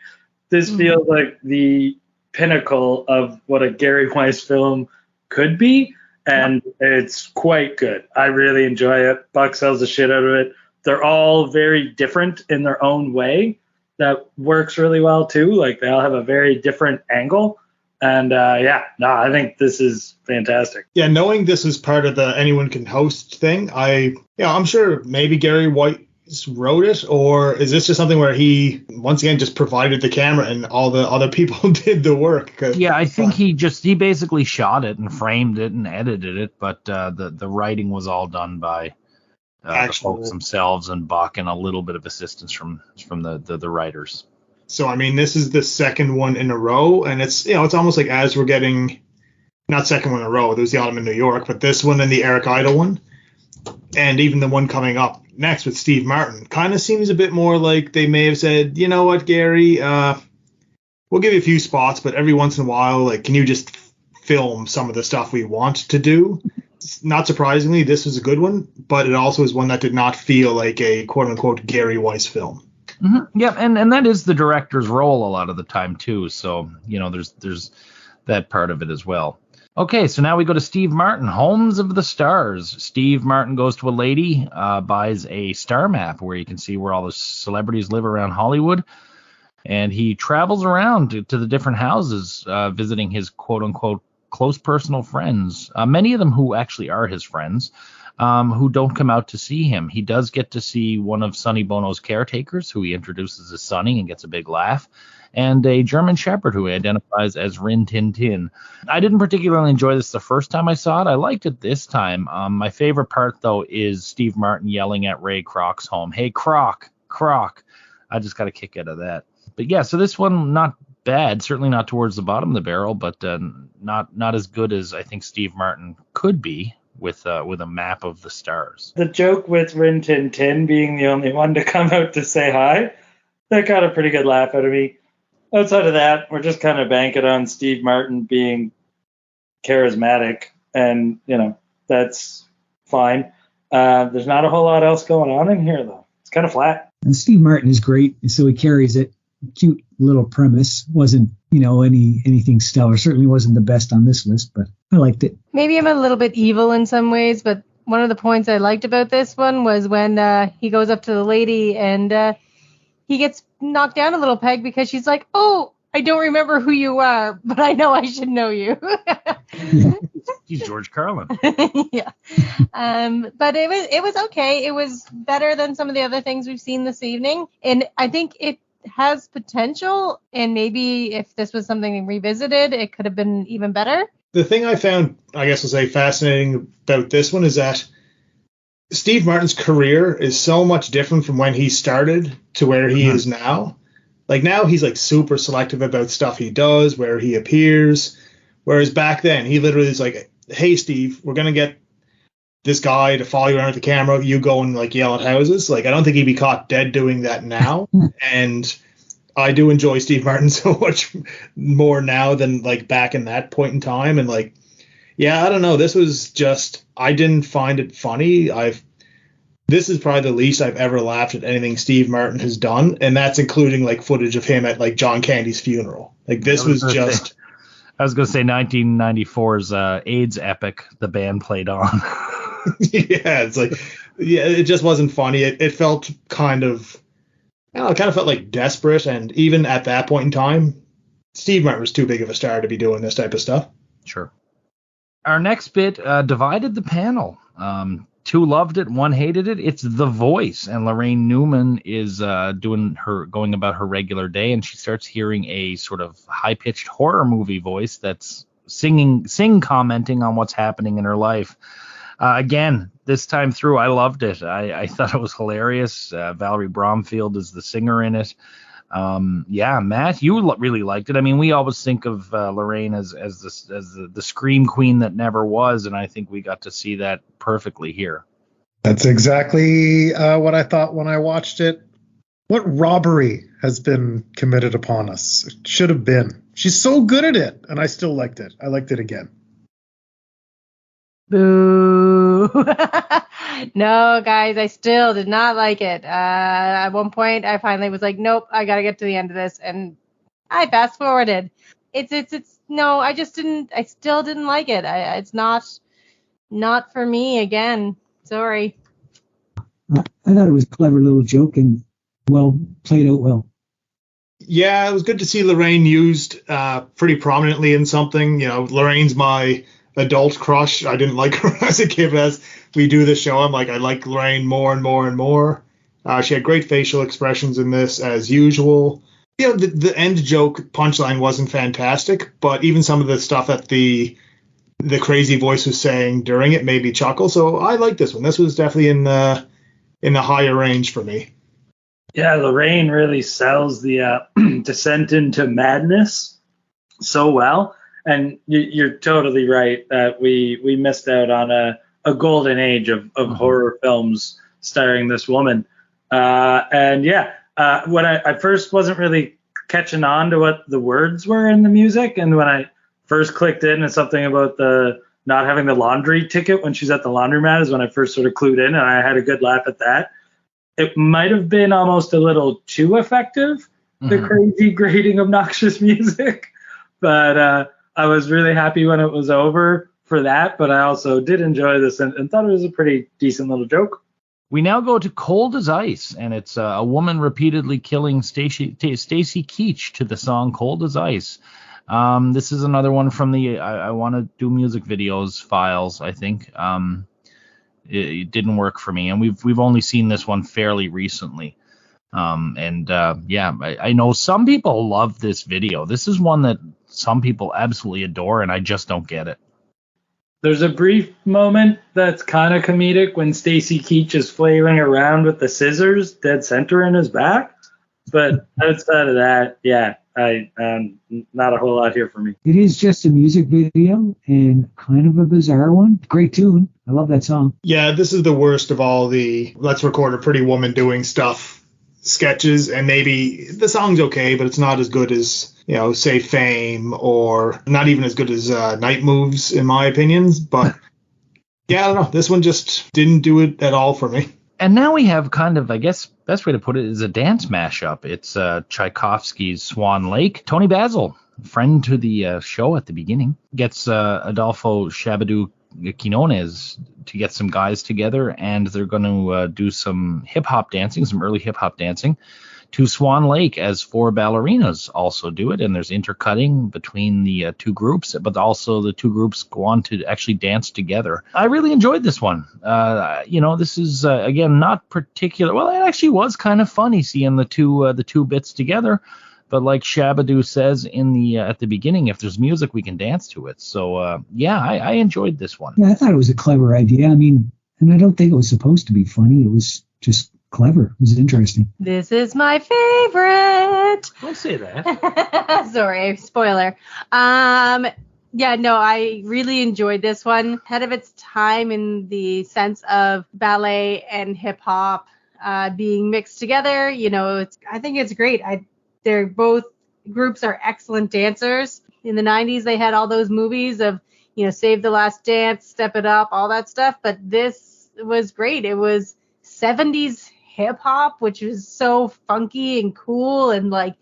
This feels like the pinnacle of what a Gary Weis film could be. And it's quite good. I really enjoy it. Buck sells the shit out of it. They're all very different in their own way. That works really well too. Like they all have a very different angle. And I think this is fantastic. Yeah, knowing this is part of the Anyone Can Host thing, I'm sure maybe Gary Weis wrote it, or is this just something where he once again just provided the camera and all the other people did the work? Yeah, I think he basically shot it and framed it and edited it, but the writing was all done by the folks themselves and Buck and a little bit of assistance from the writers. So I mean, this is the second one in a row, and it's almost like as we're getting not second one in a row. There was the Autumn in New York, but this one and the Eric Idle one, and even the one coming up next with Steve Martin, kind of seems a bit more like they may have said, you know what, Gary, we'll give you a few spots, but every once in a while, like, can you just film some of the stuff we want to do? Not surprisingly, this was a good one, but it also is one that did not feel like a quote-unquote Gary Weis film. Mm-hmm. Yeah, and that is the director's role a lot of the time too. So, you know, there's that part of it as well. Okay, so now we go to Steve Martin, Homes of the Stars. Steve Martin goes to a lady, buys a star map where you can see where all the celebrities live around Hollywood. And he travels around to the different houses, visiting his quote-unquote close personal friends, many of them who actually are his friends, who don't come out to see him. He does get to see one of Sonny Bono's caretakers, who he introduces as Sonny and gets a big laugh, and a German Shepherd who he identifies as Rin Tin Tin. I didn't particularly enjoy this the first time I saw it. I liked it this time. My favorite part, though, is Steve Martin yelling at Ray Kroc's home, "Hey, Kroc, Kroc." I just got a kick out of that. But yeah, so this one, not bad, certainly not towards the bottom of the barrel, but not as good as I think Steve Martin could be with a map of the stars. The joke with Rin Tin Tin being the only one to come out to say hi, that got a pretty good laugh out of me. Outside of that, we're just kind of banking on Steve Martin being charismatic, and, you know, that's fine. There's not a whole lot else going on in here, though. It's kind of flat. And Steve Martin is great, and so he carries it. Cute little premise. Wasn't, you know, anything stellar. Certainly wasn't the best on this list, but I liked it. Maybe I'm a little bit evil in some ways, but one of the points I liked about this one was when he goes up to the lady and he gets knocked down a little peg because she's like, "Oh, I don't remember who you are, but I know I should know you." He's George Carlin. Yeah. But it was okay. It was better than some of the other things we've seen this evening, and I think it has potential, and maybe if this was something revisited, it could have been even better. The thing I found, I guess, was fascinating about this one is that Steve Martin's career is so much different from when he started to where he is now. Like, now he's like super selective about stuff he does, where he appears, whereas back then he literally is like, "Hey Steve, we're gonna get this guy to follow you around with the camera, you go and like yell at houses." Like, I don't think he'd be caught dead doing that now. And I do enjoy Steve Martin so much more now than like back in that point in time. And like, yeah, I don't know. This was just, I didn't find it funny. This is probably the least I've ever laughed at anything Steve Martin has done. And that's including like footage of him at like John Candy's funeral. Like, this was just. I was going to say 1994's AIDS epic the band played on. Yeah, it's like, yeah, it just wasn't funny. It felt kind of, I don't know, it kind of felt like desperate. And even at that point in time, Steve Martin was too big of a star to be doing this type of stuff. Sure. Our next bit divided the panel. Two loved it, one hated it. It's The Voice, and Lorraine Newman is going about her regular day, and she starts hearing a sort of high-pitched horror movie voice that's commenting on what's happening in her life. Again, this time through, I loved it. I thought it was hilarious. Valerie Bromfield is the singer in it. Yeah, Matt, you really liked it. I mean, we always think of Lorraine as the scream queen that never was, and I think we got to see that perfectly here. That's exactly what I thought when I watched it. What robbery has been committed upon us? It should have been. She's so good at it, and I still liked it. I liked it again. Boo. No, guys, I still did not like it. At one point, I finally was like, nope, I got to get to the end of this. And I fast forwarded. No, I still didn't like it. It's not for me again. Sorry. I thought it was a clever little joke and played out well. Yeah, it was good to see Lorraine used pretty prominently in something. You know, Lorraine's my adult crush. I didn't like her as a kid, but as we do this show, I'm like, I like Lorraine more and more and more. She had great facial expressions in this, as usual. You know, the end joke punchline wasn't fantastic, but even some of the stuff that the crazy voice was saying during it made me chuckle. So I like this one. This was definitely in the higher range for me. Yeah, Lorraine really sells the descent into madness so well. And you're totally right that we missed out on a golden age of horror films starring this woman. When I first wasn't really catching on to what the words were in the music, and when I first clicked in, it's something about the not having the laundry ticket when she's at the laundromat is when I first sort of clued in, and I had a good laugh at that. It might have been almost a little too effective, the crazy, grating, obnoxious music, but I was really happy when it was over for that, but I also did enjoy this and thought it was a pretty decent little joke. We now go to Cold as Ice, and it's a woman repeatedly killing Stacy Keach to the song Cold as Ice. This is another one from the I want to do music videos files, I think. It didn't work for me, and we've only seen this one fairly recently. I know some people love this video. This is one that some people absolutely adore, and I just don't get it. There's a brief moment that's kind of comedic when Stacy Keach is flailing around with the scissors dead center in his back. But outside of that, not a whole lot here for me. It is just a music video and kind of a bizarre one. Great tune. I love that song. Yeah, this is the worst of all the let's record a pretty woman doing stuff sketches, and maybe the song's okay, but it's not as good as, say Fame, or not even as good as Night Moves, in my opinions. But yeah, I don't know. This one just didn't do it at all for me. And now we have kind of, I guess, best way to put it is a dance mashup. It's Tchaikovsky's Swan Lake. Tony Basil, friend to the show at the beginning, gets Adolfo Shabadoo Quinones to get some guys together, and they're going to do some hip-hop dancing, some early hip-hop dancing to Swan Lake, as 4 ballerinas also do it, and there's intercutting between the two groups, but also the two groups go on to actually dance together. I really enjoyed this one. This is, again, not particular. Well, it actually was kind of funny seeing the two bits together. But like Shabadoo says at the beginning, if there's music, we can dance to it. So, I enjoyed this one. Yeah, I thought it was a clever idea. I mean, and I don't think it was supposed to be funny. It was just clever. It was interesting. This is my favorite. Don't say that. Sorry, spoiler. I really enjoyed this one. Ahead of its time in the sense of ballet and hip hop being mixed together. I think it's great. They're both groups are excellent dancers. In the 90s, they had all those movies of, Save the Last Dance, Step It Up, all that stuff. But this was great. It was 70s hip hop, which was so funky and cool and like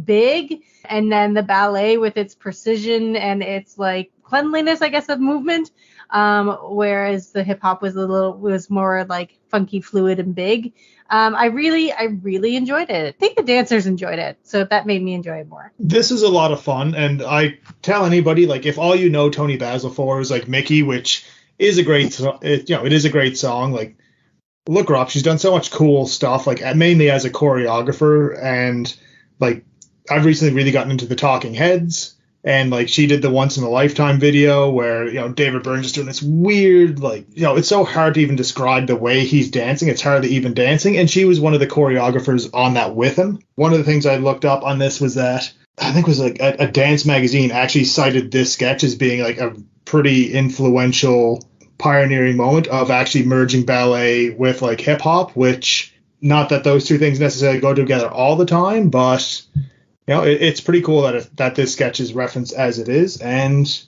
big. And then the ballet with its precision and its like cleanliness, I guess, of movement. Whereas the hip hop was more like funky, fluid, and big. I really enjoyed it. I think the dancers enjoyed it, so that made me enjoy it more. This is a lot of fun, and I tell anybody, like, if all you know Tony Basil for is like Mickey, which is a great, it is a great song. Like, look her up. She's done so much cool stuff, like mainly as a choreographer, and like I've recently really gotten into the Talking Heads. And like she did the Once in a Lifetime video where, David Byrne's just doing this weird, like, it's so hard to even describe the way he's dancing. It's hardly even dancing. And she was one of the choreographers on that with him. One of the things I looked up on this was that I think it was like a dance magazine actually cited this sketch as being like a pretty influential pioneering moment of actually merging ballet with like hip hop, which not that those two things necessarily go together all the time, but it's pretty cool that this sketch is referenced as it is, and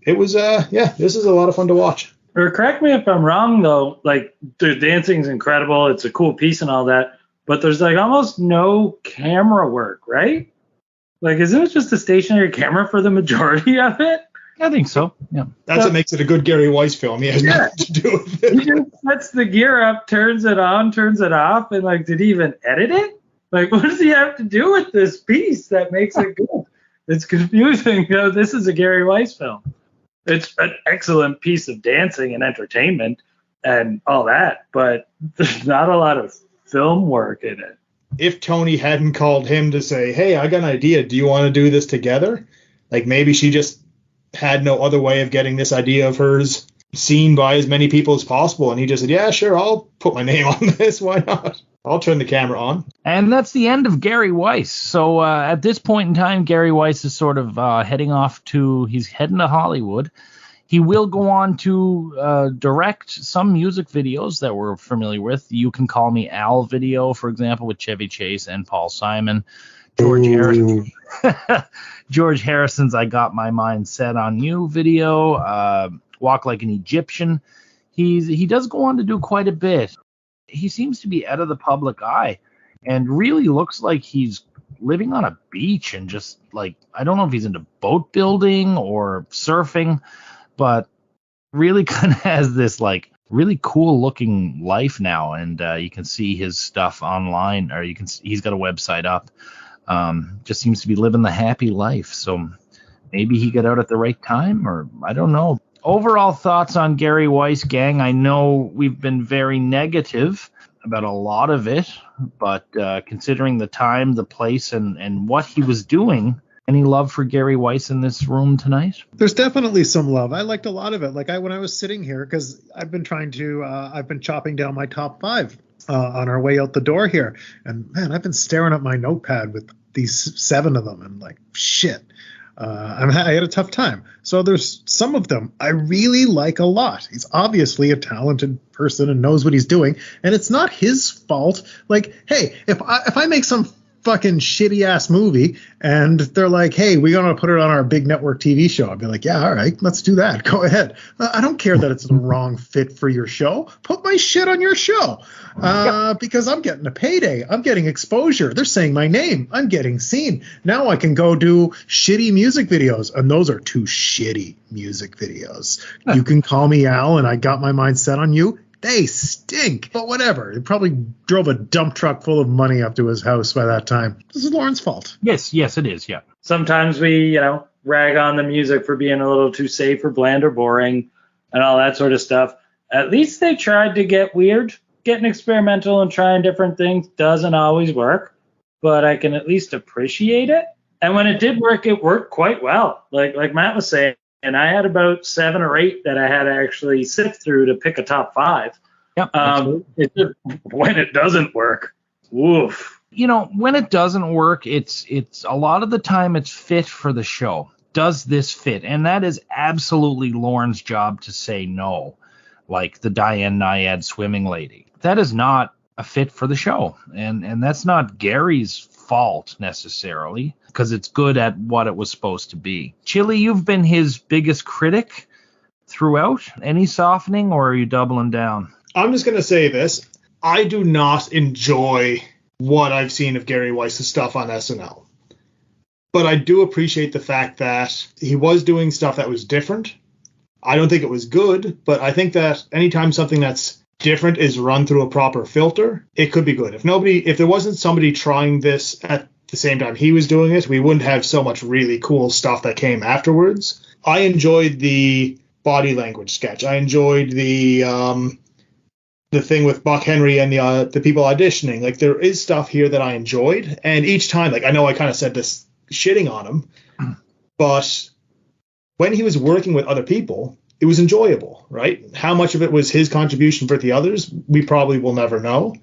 it was this is a lot of fun to watch. Or correct me if I'm wrong though, like the dancing's incredible, it's a cool piece and all that, but there's like almost no camera work, right? Like, isn't it just a stationary camera for the majority of it? I think so. Yeah. That's what makes it a good Gary Weis film. He has nothing to do with it. He just sets the gear up, turns it on, turns it off, and like, did he even edit it? Like, what does he have to do with this piece that makes it good? It's confusing. This is a Gary Weis film. It's an excellent piece of dancing and entertainment and all that, but there's not a lot of film work in it. If Tony hadn't called him to say, hey, I got an idea, do you want to do this together? Like, maybe she just had no other way of getting this idea of hers seen by as many people as possible, and he just said, yeah, sure, I'll put my name on this, why not? I'll turn the camera on. And that's the end of Gary Weis. So at this point in time, Gary Weis is sort of he's heading to Hollywood. He will go on to direct some music videos that we're familiar with. You Can Call Me Al video, for example, with Chevy Chase and Paul Simon. George Harrison's I Got My Mind Set on You video. Walk Like an Egyptian. He does go on to do quite a bit. He seems to be out of the public eye and really looks like he's living on a beach and just like, I don't know if he's into boat building or surfing, but really kind of has this like really cool looking life now. And you can see his stuff online, or he's got a website up. Just seems to be living the happy life. So maybe he got out at the right time, or I don't know. Overall thoughts on Gary Weis, gang. I know we've been very negative about a lot of it, but considering the time, the place, and what he was doing, any love for Gary Weis in this room tonight? There's definitely some love. I liked a lot of it. Like when I was sitting here, because I've been chopping down my top 5 on our way out the door here, and man, I've been staring at my notepad with these 7 of them, and like shit. I had a tough time. So there's some of them I really like a lot. He's obviously a talented person and knows what he's doing, and it's not his fault. Like, hey, if I make some fucking shitty ass movie and they're like, hey, we're gonna put it on our big network TV show, I'd be like, yeah, all right, let's do that. Go ahead. I don't care that it's the wrong fit for your show. Put my shit on your show. Because I'm getting a payday. I'm getting exposure. They're saying my name. I'm getting seen. Now I can go do shitty music videos, and those are 2 shitty music videos. You Can Call Me Al and I Got My Mind Set on You. They stink, but whatever. He probably drove a dump truck full of money up to his house by that time. This is Lauren's fault. Yes, it is, yeah. Sometimes we, rag on the music for being a little too safe or bland or boring and all that sort of stuff. At least they tried to get weird. Getting experimental and trying different things doesn't always work, but I can at least appreciate it. And when it did work, it worked quite well. Like Matt was saying, and I had about 7 or 8 that I had to actually sift through to pick a top 5. Yep. When it doesn't work, woof. When it doesn't work, it's a lot of the time it's fit for the show. Does this fit? And that is absolutely Lauren's job to say no, like the Diane Nyad swimming lady. That is not a fit for the show. And that's not Gary's fault necessarily, because it's good at what it was supposed to be. Chili, you've been his biggest critic throughout. Any softening, or are you doubling down? I'm just going to say this. I do not enjoy what I've seen of Gary Weis' stuff on SNL. But I do appreciate the fact that he was doing stuff that was different. I don't think it was good, but I think that anytime something that's different is run through a proper filter, it could be good. If there wasn't somebody trying this at the same time he was doing it, we wouldn't have so much really cool stuff that came afterwards. I enjoyed the body language sketch. I enjoyed the thing with Buck Henry and the people auditioning. Like, there is stuff here that I enjoyed, and each time, like, I know I kind of said this shitting on him, but when he was working with other people, it was enjoyable, right? How much of it was his contribution for the others, we probably will never know.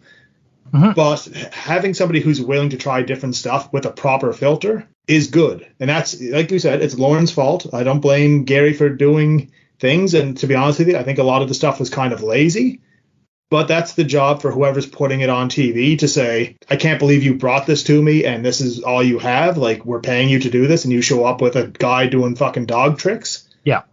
Mm-hmm. But having somebody who's willing to try different stuff with a proper filter is good. And that's, like you said, it's Lauren's fault. I don't blame Gary for doing things. And to be honest with you, I think a lot of the stuff was kind of lazy. But that's the job for whoever's putting it on TV to say, I can't believe you brought this to me and this is all you have. Like, we're paying you to do this, and you show up with a guy doing fucking dog tricks. Yeah.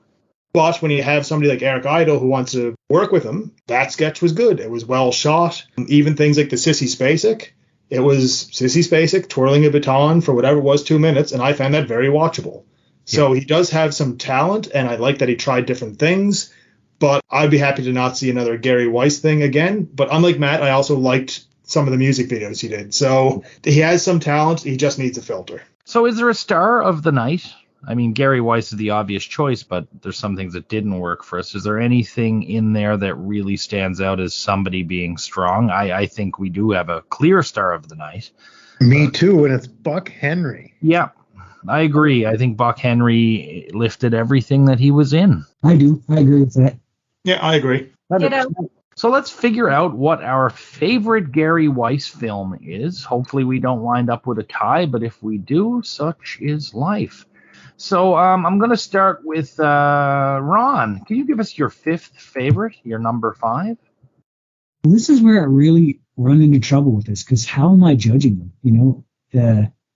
But when you have somebody like Eric Idle who wants to work with him, that sketch was good. It was well shot. Even things like the Sissy Spacek, it was Sissy Spacek twirling a baton for whatever it was, 2 minutes, and I found that very watchable. So he does have some talent, and I like that he tried different things. But I'd be happy to not see another Gary Weis thing again. But unlike Matt, I also liked some of the music videos he did. So he has some talent. He just needs a filter. So is there a star of the night? I mean, Gary Weis is the obvious choice, but there's some things that didn't work for us. Is there anything in there that really stands out as somebody being strong? I think we do have a clear star of the night. Me too, and it's Buck Henry. Yeah, I agree. I think Buck Henry lifted everything that he was in. I do. I agree with that. Yeah, I agree. So let's figure out what our favorite Gary Weis film is. Hopefully we don't wind up with a tie, but if we do, such is life. So I'm going to start with Ron. Can you give us your fifth favorite, your number 5? Well, this is where I really run into trouble with this, because how am I judging them?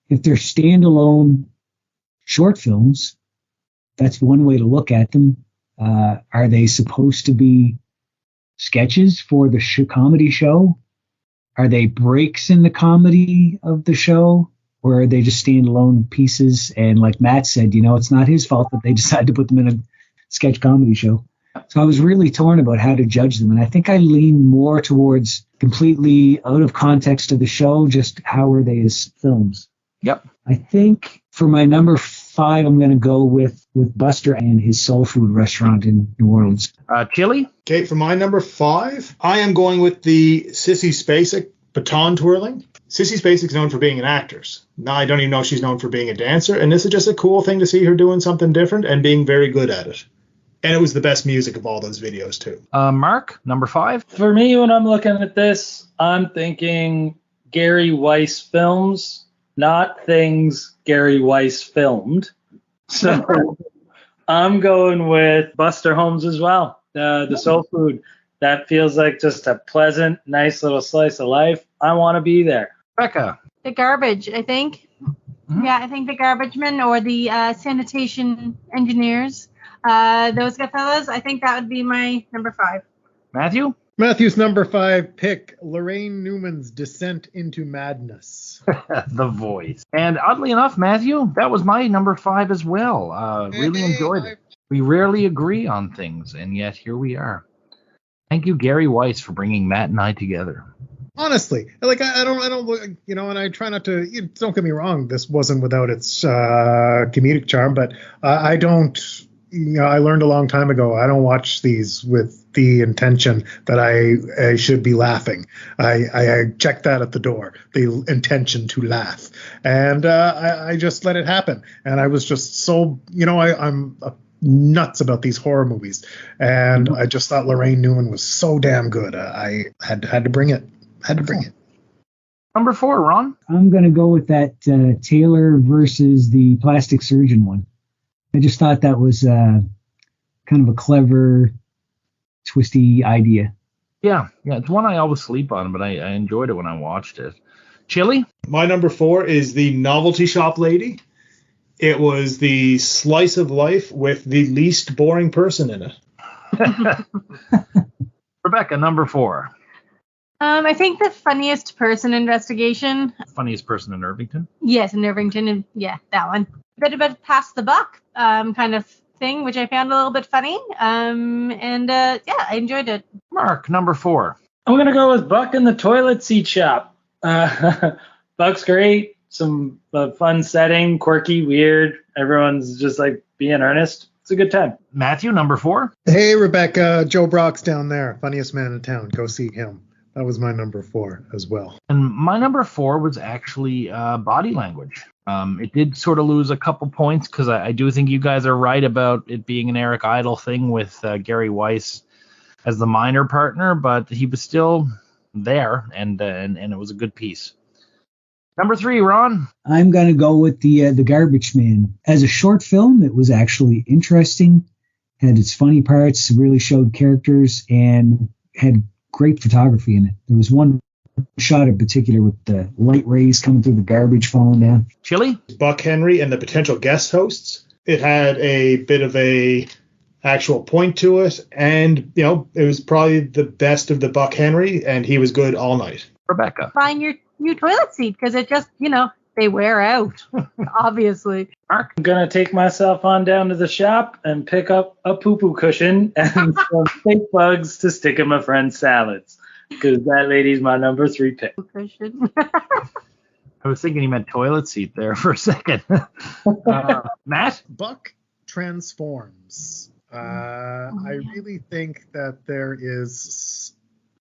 If they're standalone short films, that's one way to look at them. Are they supposed to be sketches for the comedy show? Are they breaks in the comedy of the show? Or are they just standalone pieces? And like Matt said, it's not his fault that they decided to put them in a sketch comedy show. So I was really torn about how to judge them. And I think I lean more towards completely out of context of the show, just how are they as films. Yep. I think for my number 5, I'm going to go with Buster and his soul food restaurant in New Orleans. Chili? Okay, for my number 5, I am going with the Sissy Spacek baton twirling. Sissy Spacek's known for being an actress. Now I don't even know if she's known for being a dancer, and this is just a cool thing to see her doing something different and being very good at it. And it was the best music of all those videos, too. Mark, number 5? For me, when I'm looking at this, I'm thinking Gary Weis films, not things Gary Weis filmed. So I'm going with Buster Holmes as well. The soul food. That feels like just a pleasant, nice little slice of life. I want to be there. Becca? The garbage, I think. Mm-hmm. Yeah, I think the garbage men or the sanitation engineers, those good fellas, I think that would be my number 5. Matthew? Matthew's number 5 pick, Lorraine Newman's Descent into Madness. The Voice. And oddly enough, Matthew, that was my number 5 as well. Really enjoyed it. We rarely agree on things, and yet here we are. Thank you, Gary Weis, for bringing Matt and I together. Honestly, like I don't, and I try not to. Don't get me wrong, this wasn't without its comedic charm, but I don't. I learned a long time ago. I don't watch these with the intention that I should be laughing. I check that at the door, the intention to laugh, and I just let it happen. And I was just so, I'm nuts about these horror movies, and I just thought Lorraine Newman was so damn good. I had to bring it. Number 4, Ron? I'm going to go with that Taylor versus the plastic surgeon one. I just thought that was kind of a clever, twisty idea. Yeah, it's one I always sleep on, but I enjoyed it when I watched it. Chili? My number 4 is the Novelty Shop Lady. It was the slice of life with the least boring person in it. Rebecca, number 4. I think the funniest person investigation. Funniest person in Irvington? Yes, in Irvington, and yeah, that one. A bit about pass the buck kind of thing, which I found a little bit funny. I enjoyed it. Mark, number 4. I'm going to go with Buck in the toilet seat shop. Buck's great. Some fun setting, quirky, weird. Everyone's just like being earnest. It's a good time. Matthew, number 4. Hey, Rebecca, Joe Brock's down there. Funniest man in town. Go see him. That was my number 4 as well. And my number 4 was actually Body Language. It did sort of lose a couple points because I do think you guys are right about it being an Eric Idle thing with Gary Weis as the minor partner, but he was still there, and it was a good piece. Number 3, Ron? I'm going to go with the Garbage Man. As a short film, it was actually interesting, had its funny parts, really showed characters, and had great photography in it. There was one shot in particular with the light rays coming through the garbage falling down. Chili? Buck Henry and the potential guest hosts. It had a bit of a actual point to it, and it was probably the best of the Buck Henry, and he was good all night. Rebecca? Find your new toilet seat because it just, they wear out, obviously. Mark? I'm going to take myself on down to the shop and pick up a poo-poo cushion and some fake bugs to stick in my friend's salads. Because that lady's my number 3 pick. Cushion. I was thinking he meant toilet seat there for a second. Matt? Buck transforms. I really think that there is,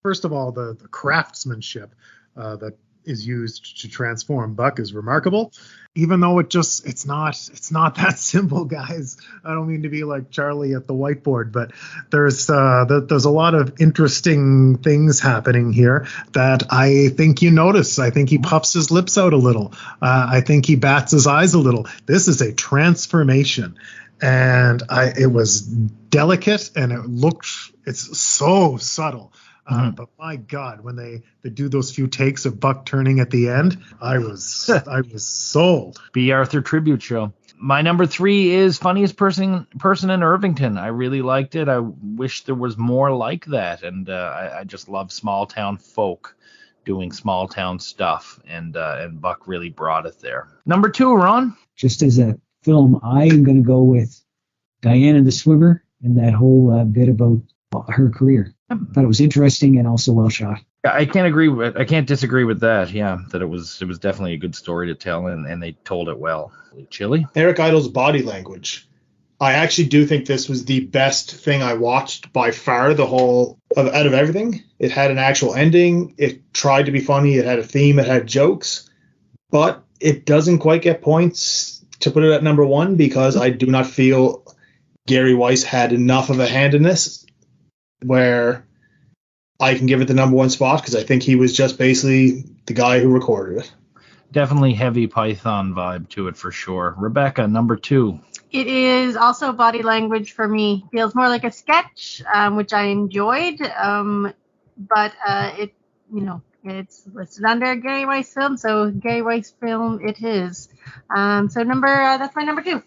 first of all, the craftsmanship that is used to transform Buck is remarkable, even though it's not that simple, guys. I don't mean to be like Charlie at the whiteboard, but there's a lot of interesting things happening here that I think you notice. I think he puffs his lips out a little. I think he bats his eyes a little. This is a transformation, and it was delicate, and it's so subtle. But my God, when they do those few takes of Buck turning at the end, I was sold. B. Arthur tribute show. My number 3 is funniest person in Irvington. I really liked it. I wish there was more like that, and I just love small town folk doing small town stuff, and Buck really brought it there. Number 2, Ron. Just as a film, I am going to go with Diana the Swimmer and that whole bit about her career. I thought it was interesting and also well shot. I can't disagree with that. Yeah, that it was definitely a good story to tell, and they told it well. Chili? Eric Idle's body language. I actually do think this was the best thing I watched by far. Out of everything, it had an actual ending. It tried to be funny. It had a theme. It had jokes, but it doesn't quite get points to put it at number 1 because I do not feel Gary Weis had enough of a hand in this where I can give it the number 1 spot, because I think he was just basically the guy who recorded it. Definitely heavy Python vibe to it for sure. Rebecca, number 2. It is also body language for me. Feels more like a sketch, which I enjoyed, but it's listed under a Gary Weis film, so Gary Weis film it is. That's my number 2.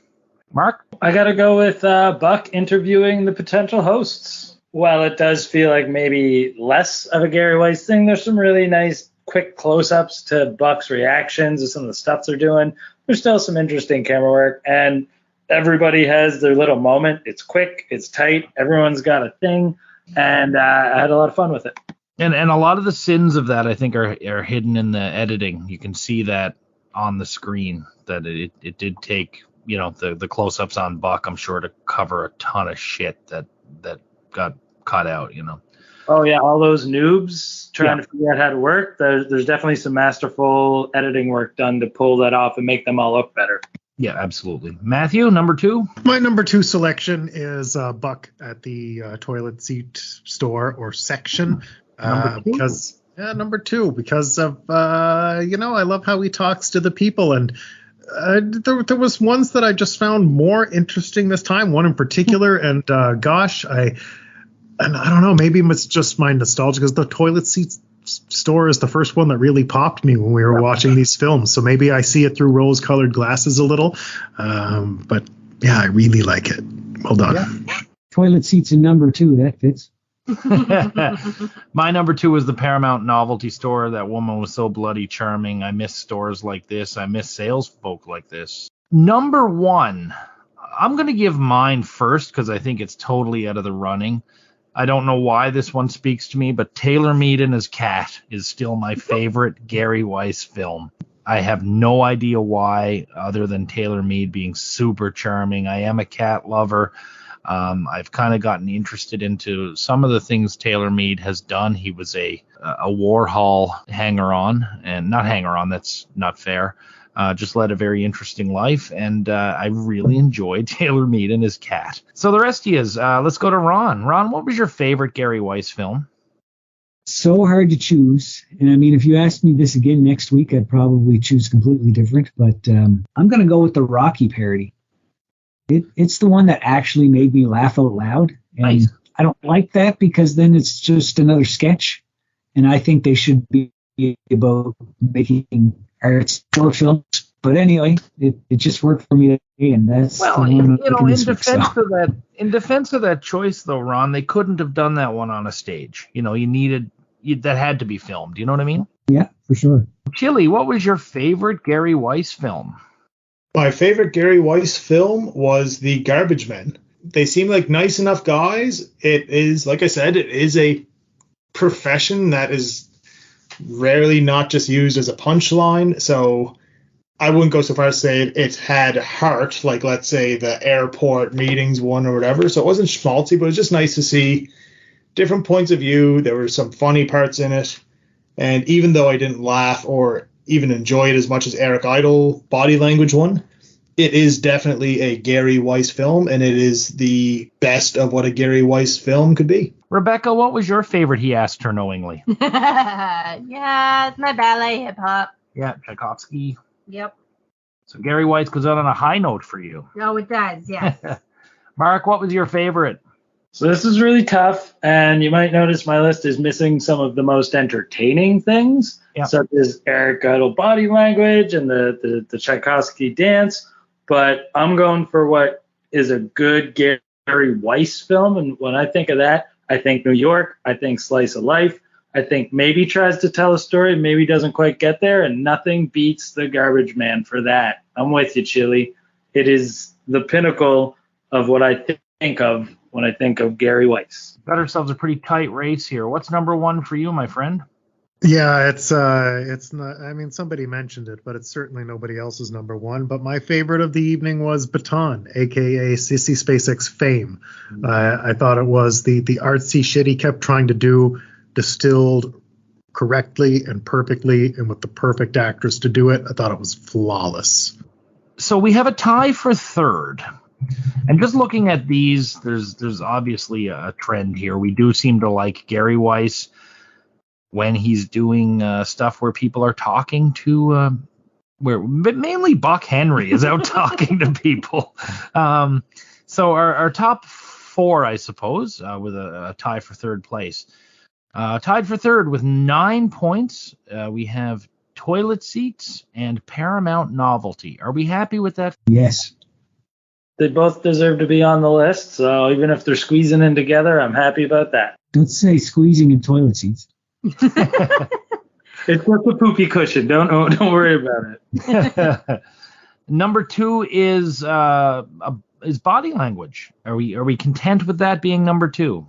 Mark? I got to go with Buck interviewing the potential hosts. While it does feel like maybe less of a Gary Weis thing, there's some really nice quick close-ups to Buck's reactions to some of the stuff they're doing. There's still some interesting camera work, and everybody has their little moment. It's quick, it's tight, everyone's got a thing, and I had a lot of fun with it. And a lot of the sins of that, I think, are hidden in the editing. You can see that on the screen, that it did take, the close-ups on Buck, I'm sure, to cover a ton of shit that got cut out, Oh yeah, all those noobs trying to figure out how to work. There's definitely some masterful editing work done to pull that off and make them all look better. Yeah, absolutely. Matthew, number 2. My number 2 selection is Buck at the toilet seat store or section. Because of I love how he talks to the people, and there was ones that I just found more interesting this time. One in particular, and I don't know, maybe it's just my nostalgia, because the toilet seat store is the first one that really popped me when we were watching these films. So maybe I see it through rose-colored glasses a little. But yeah, I really like it. Well done. Yeah. Toilet seats in number 2, that fits. My number 2 was the Paramount novelty store. That woman was so bloody charming. I miss stores like this. I miss sales folk like this. Number 1, I'm going to give mine first because I think it's totally out of the running. I don't know why this one speaks to me, but Taylor Mead and His Cat is still my favorite Gary Weis film. I have no idea why, other than Taylor Mead being super charming. I am a cat lover. I've kind of gotten interested into some of the things Taylor Mead has done. He was a Warhol hanger-on, and not hanger-on, that's not fair. Just led a very interesting life, and I really enjoyed Taylor Mead and His Cat. So the rest of you is, let's go to Ron. Ron, what was your favorite Gary Weis film? So hard to choose. And I mean, if you asked me this again next week, I'd probably choose completely different. But I'm going to go with the Rocky parody. It's the one that actually made me laugh out loud. And nice. I don't like that because then it's just another sketch. And I think they should be about making arts for films. But anyway, it just worked for me today, and that's in defense of that choice, though, Ron, they couldn't have done that one on a stage. That had to be filmed. You know what I mean? Yeah, for sure. Chili, what was your favorite Gary Weis film? My favorite Gary Weis film was The Garbage Men. They seem like nice enough guys. It is, like I said, it is a profession that is rarely not just used as a punchline. So I wouldn't go so far as to say it had heart, like let's say the airport meetings one or whatever. So it wasn't schmaltzy, but it was just nice to see different points of view. There were some funny parts in it. And even though I didn't laugh or even enjoy it as much as Eric Idle body language one, it is definitely a Gary Weis film, and it is the best of what a Gary Weis film could be. Rebecca, what was your favorite? He asked her knowingly. Yeah, it's my ballet hip hop. Yeah, Tchaikovsky. Yep. So Gary Weis goes out on a high note for you. Oh, it does, yes. Mark, what was your favorite? So this is really tough, and you might notice my list is missing some of the most entertaining things, such as Eric Idle body language and the Tchaikovsky dance. But I'm going for what is a good Gary Weis film, and when I think of that, I think New York, I think Slice of Life, I think maybe tries to tell a story, maybe doesn't quite get there, and nothing beats The Garbage Man for that. I'm with you, Chili. It is the pinnacle of what I think of when I think of Gary Weis. Got ourselves a pretty tight race here. What's number one for you, my friend? Yeah, it's not. I mean, somebody mentioned it, but it's certainly nobody else's number one. But my favorite of the evening was Baton, aka Sissy SpaceX Fame. I thought it was the artsy shit he kept trying to do, distilled correctly and perfectly, and with the perfect actress to do it. I thought it was flawless. So we have a tie for third. And just looking at these, there's obviously a trend here. We do seem to like Gary Weis when he's doing stuff where people are talking to, but mainly Buck Henry is out talking to people. So our top four, I suppose, with a tie for third place. Tied for third with 9 points, we have Toilet Seats and Paramount Novelty. Are we happy with that? Yes. They both deserve to be on the list, so even if they're squeezing in together, I'm happy about that. Don't say squeezing in toilet seats. It's just a poopy cushion. Don't worry about it. Number two is body language. Are we content with that being number two?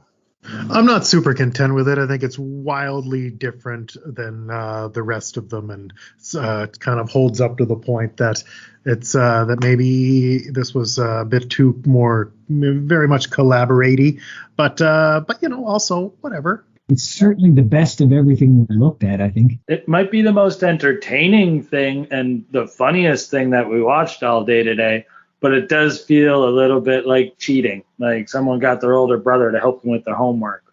I'm not super content with it. I think it's wildly different than the rest of them, and it kind of holds up to the point that it's that maybe this was a bit too more, very much collaborating, but also whatever. It's certainly the best of everything we looked at, I think. It might be the most entertaining thing and the funniest thing that we watched all day today, but it does feel a little bit like cheating, like someone got their older brother to help them with their homework.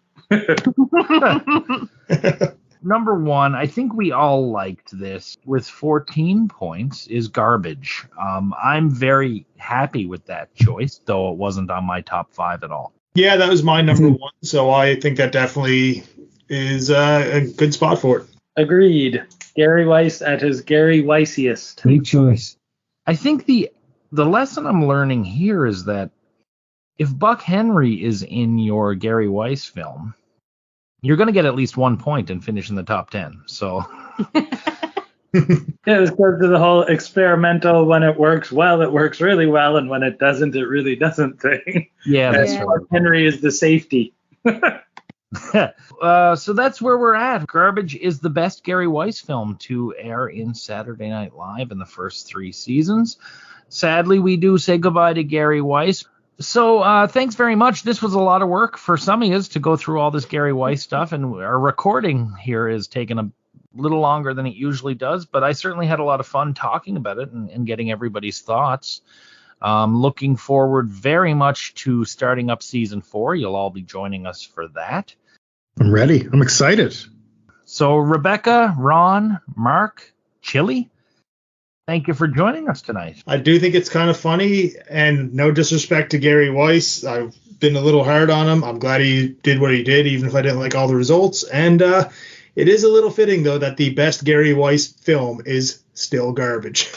Number one, I think we all liked this, with 14 points, is Garbage. I'm very happy with that choice, though it wasn't on my top five at all. Yeah, that was my number one, so I think that definitely is a good spot for it. Agreed. Gary Weis at his Gary Weisiest. Great choice. I think the lesson I'm learning here is that if Buck Henry is in your Gary Weis film, you're going to get at least 1 point and finish in the top 10. So Yeah, it goes to the whole experimental, when it works well, it works really well, and when it doesn't, it really doesn't thing. Yeah, that's right. Henry is the safety. So that's where we're at. Garbage is the best Gary Weis film to air in Saturday Night Live in the first 3 seasons. Sadly, we do say goodbye to Gary Weis. So thanks very much. This was a lot of work for some of us to go through all this Gary Weis stuff, and our recording here is taking a little longer than it usually does, but I certainly had a lot of fun talking about it and getting everybody's thoughts. Looking forward very much to starting up season 4. You'll all be joining us for that. I'm ready. I'm excited. So Rebecca, Ron, Mark, Chili, thank you for joining us tonight. I do think it's kind of funny, and no disrespect to Gary Weis. I've been a little hard on him. I'm glad he did what he did, even if I didn't like all the results. And it is a little fitting, though, that the best Gary Weis film is still Garbage.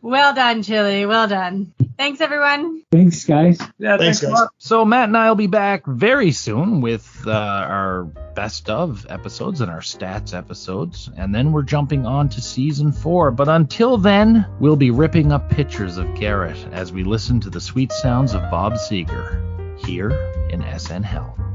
Well done, Chili. Well done. Thanks, everyone. Thanks, guys. Yeah, Thanks, guys. a lot. So Matt and I will be back very soon with our best of episodes and our stats episodes. And then we're jumping on to season 4. But until then, we'll be ripping up pictures of Garrett as we listen to the sweet sounds of Bob Seger here in SNHell.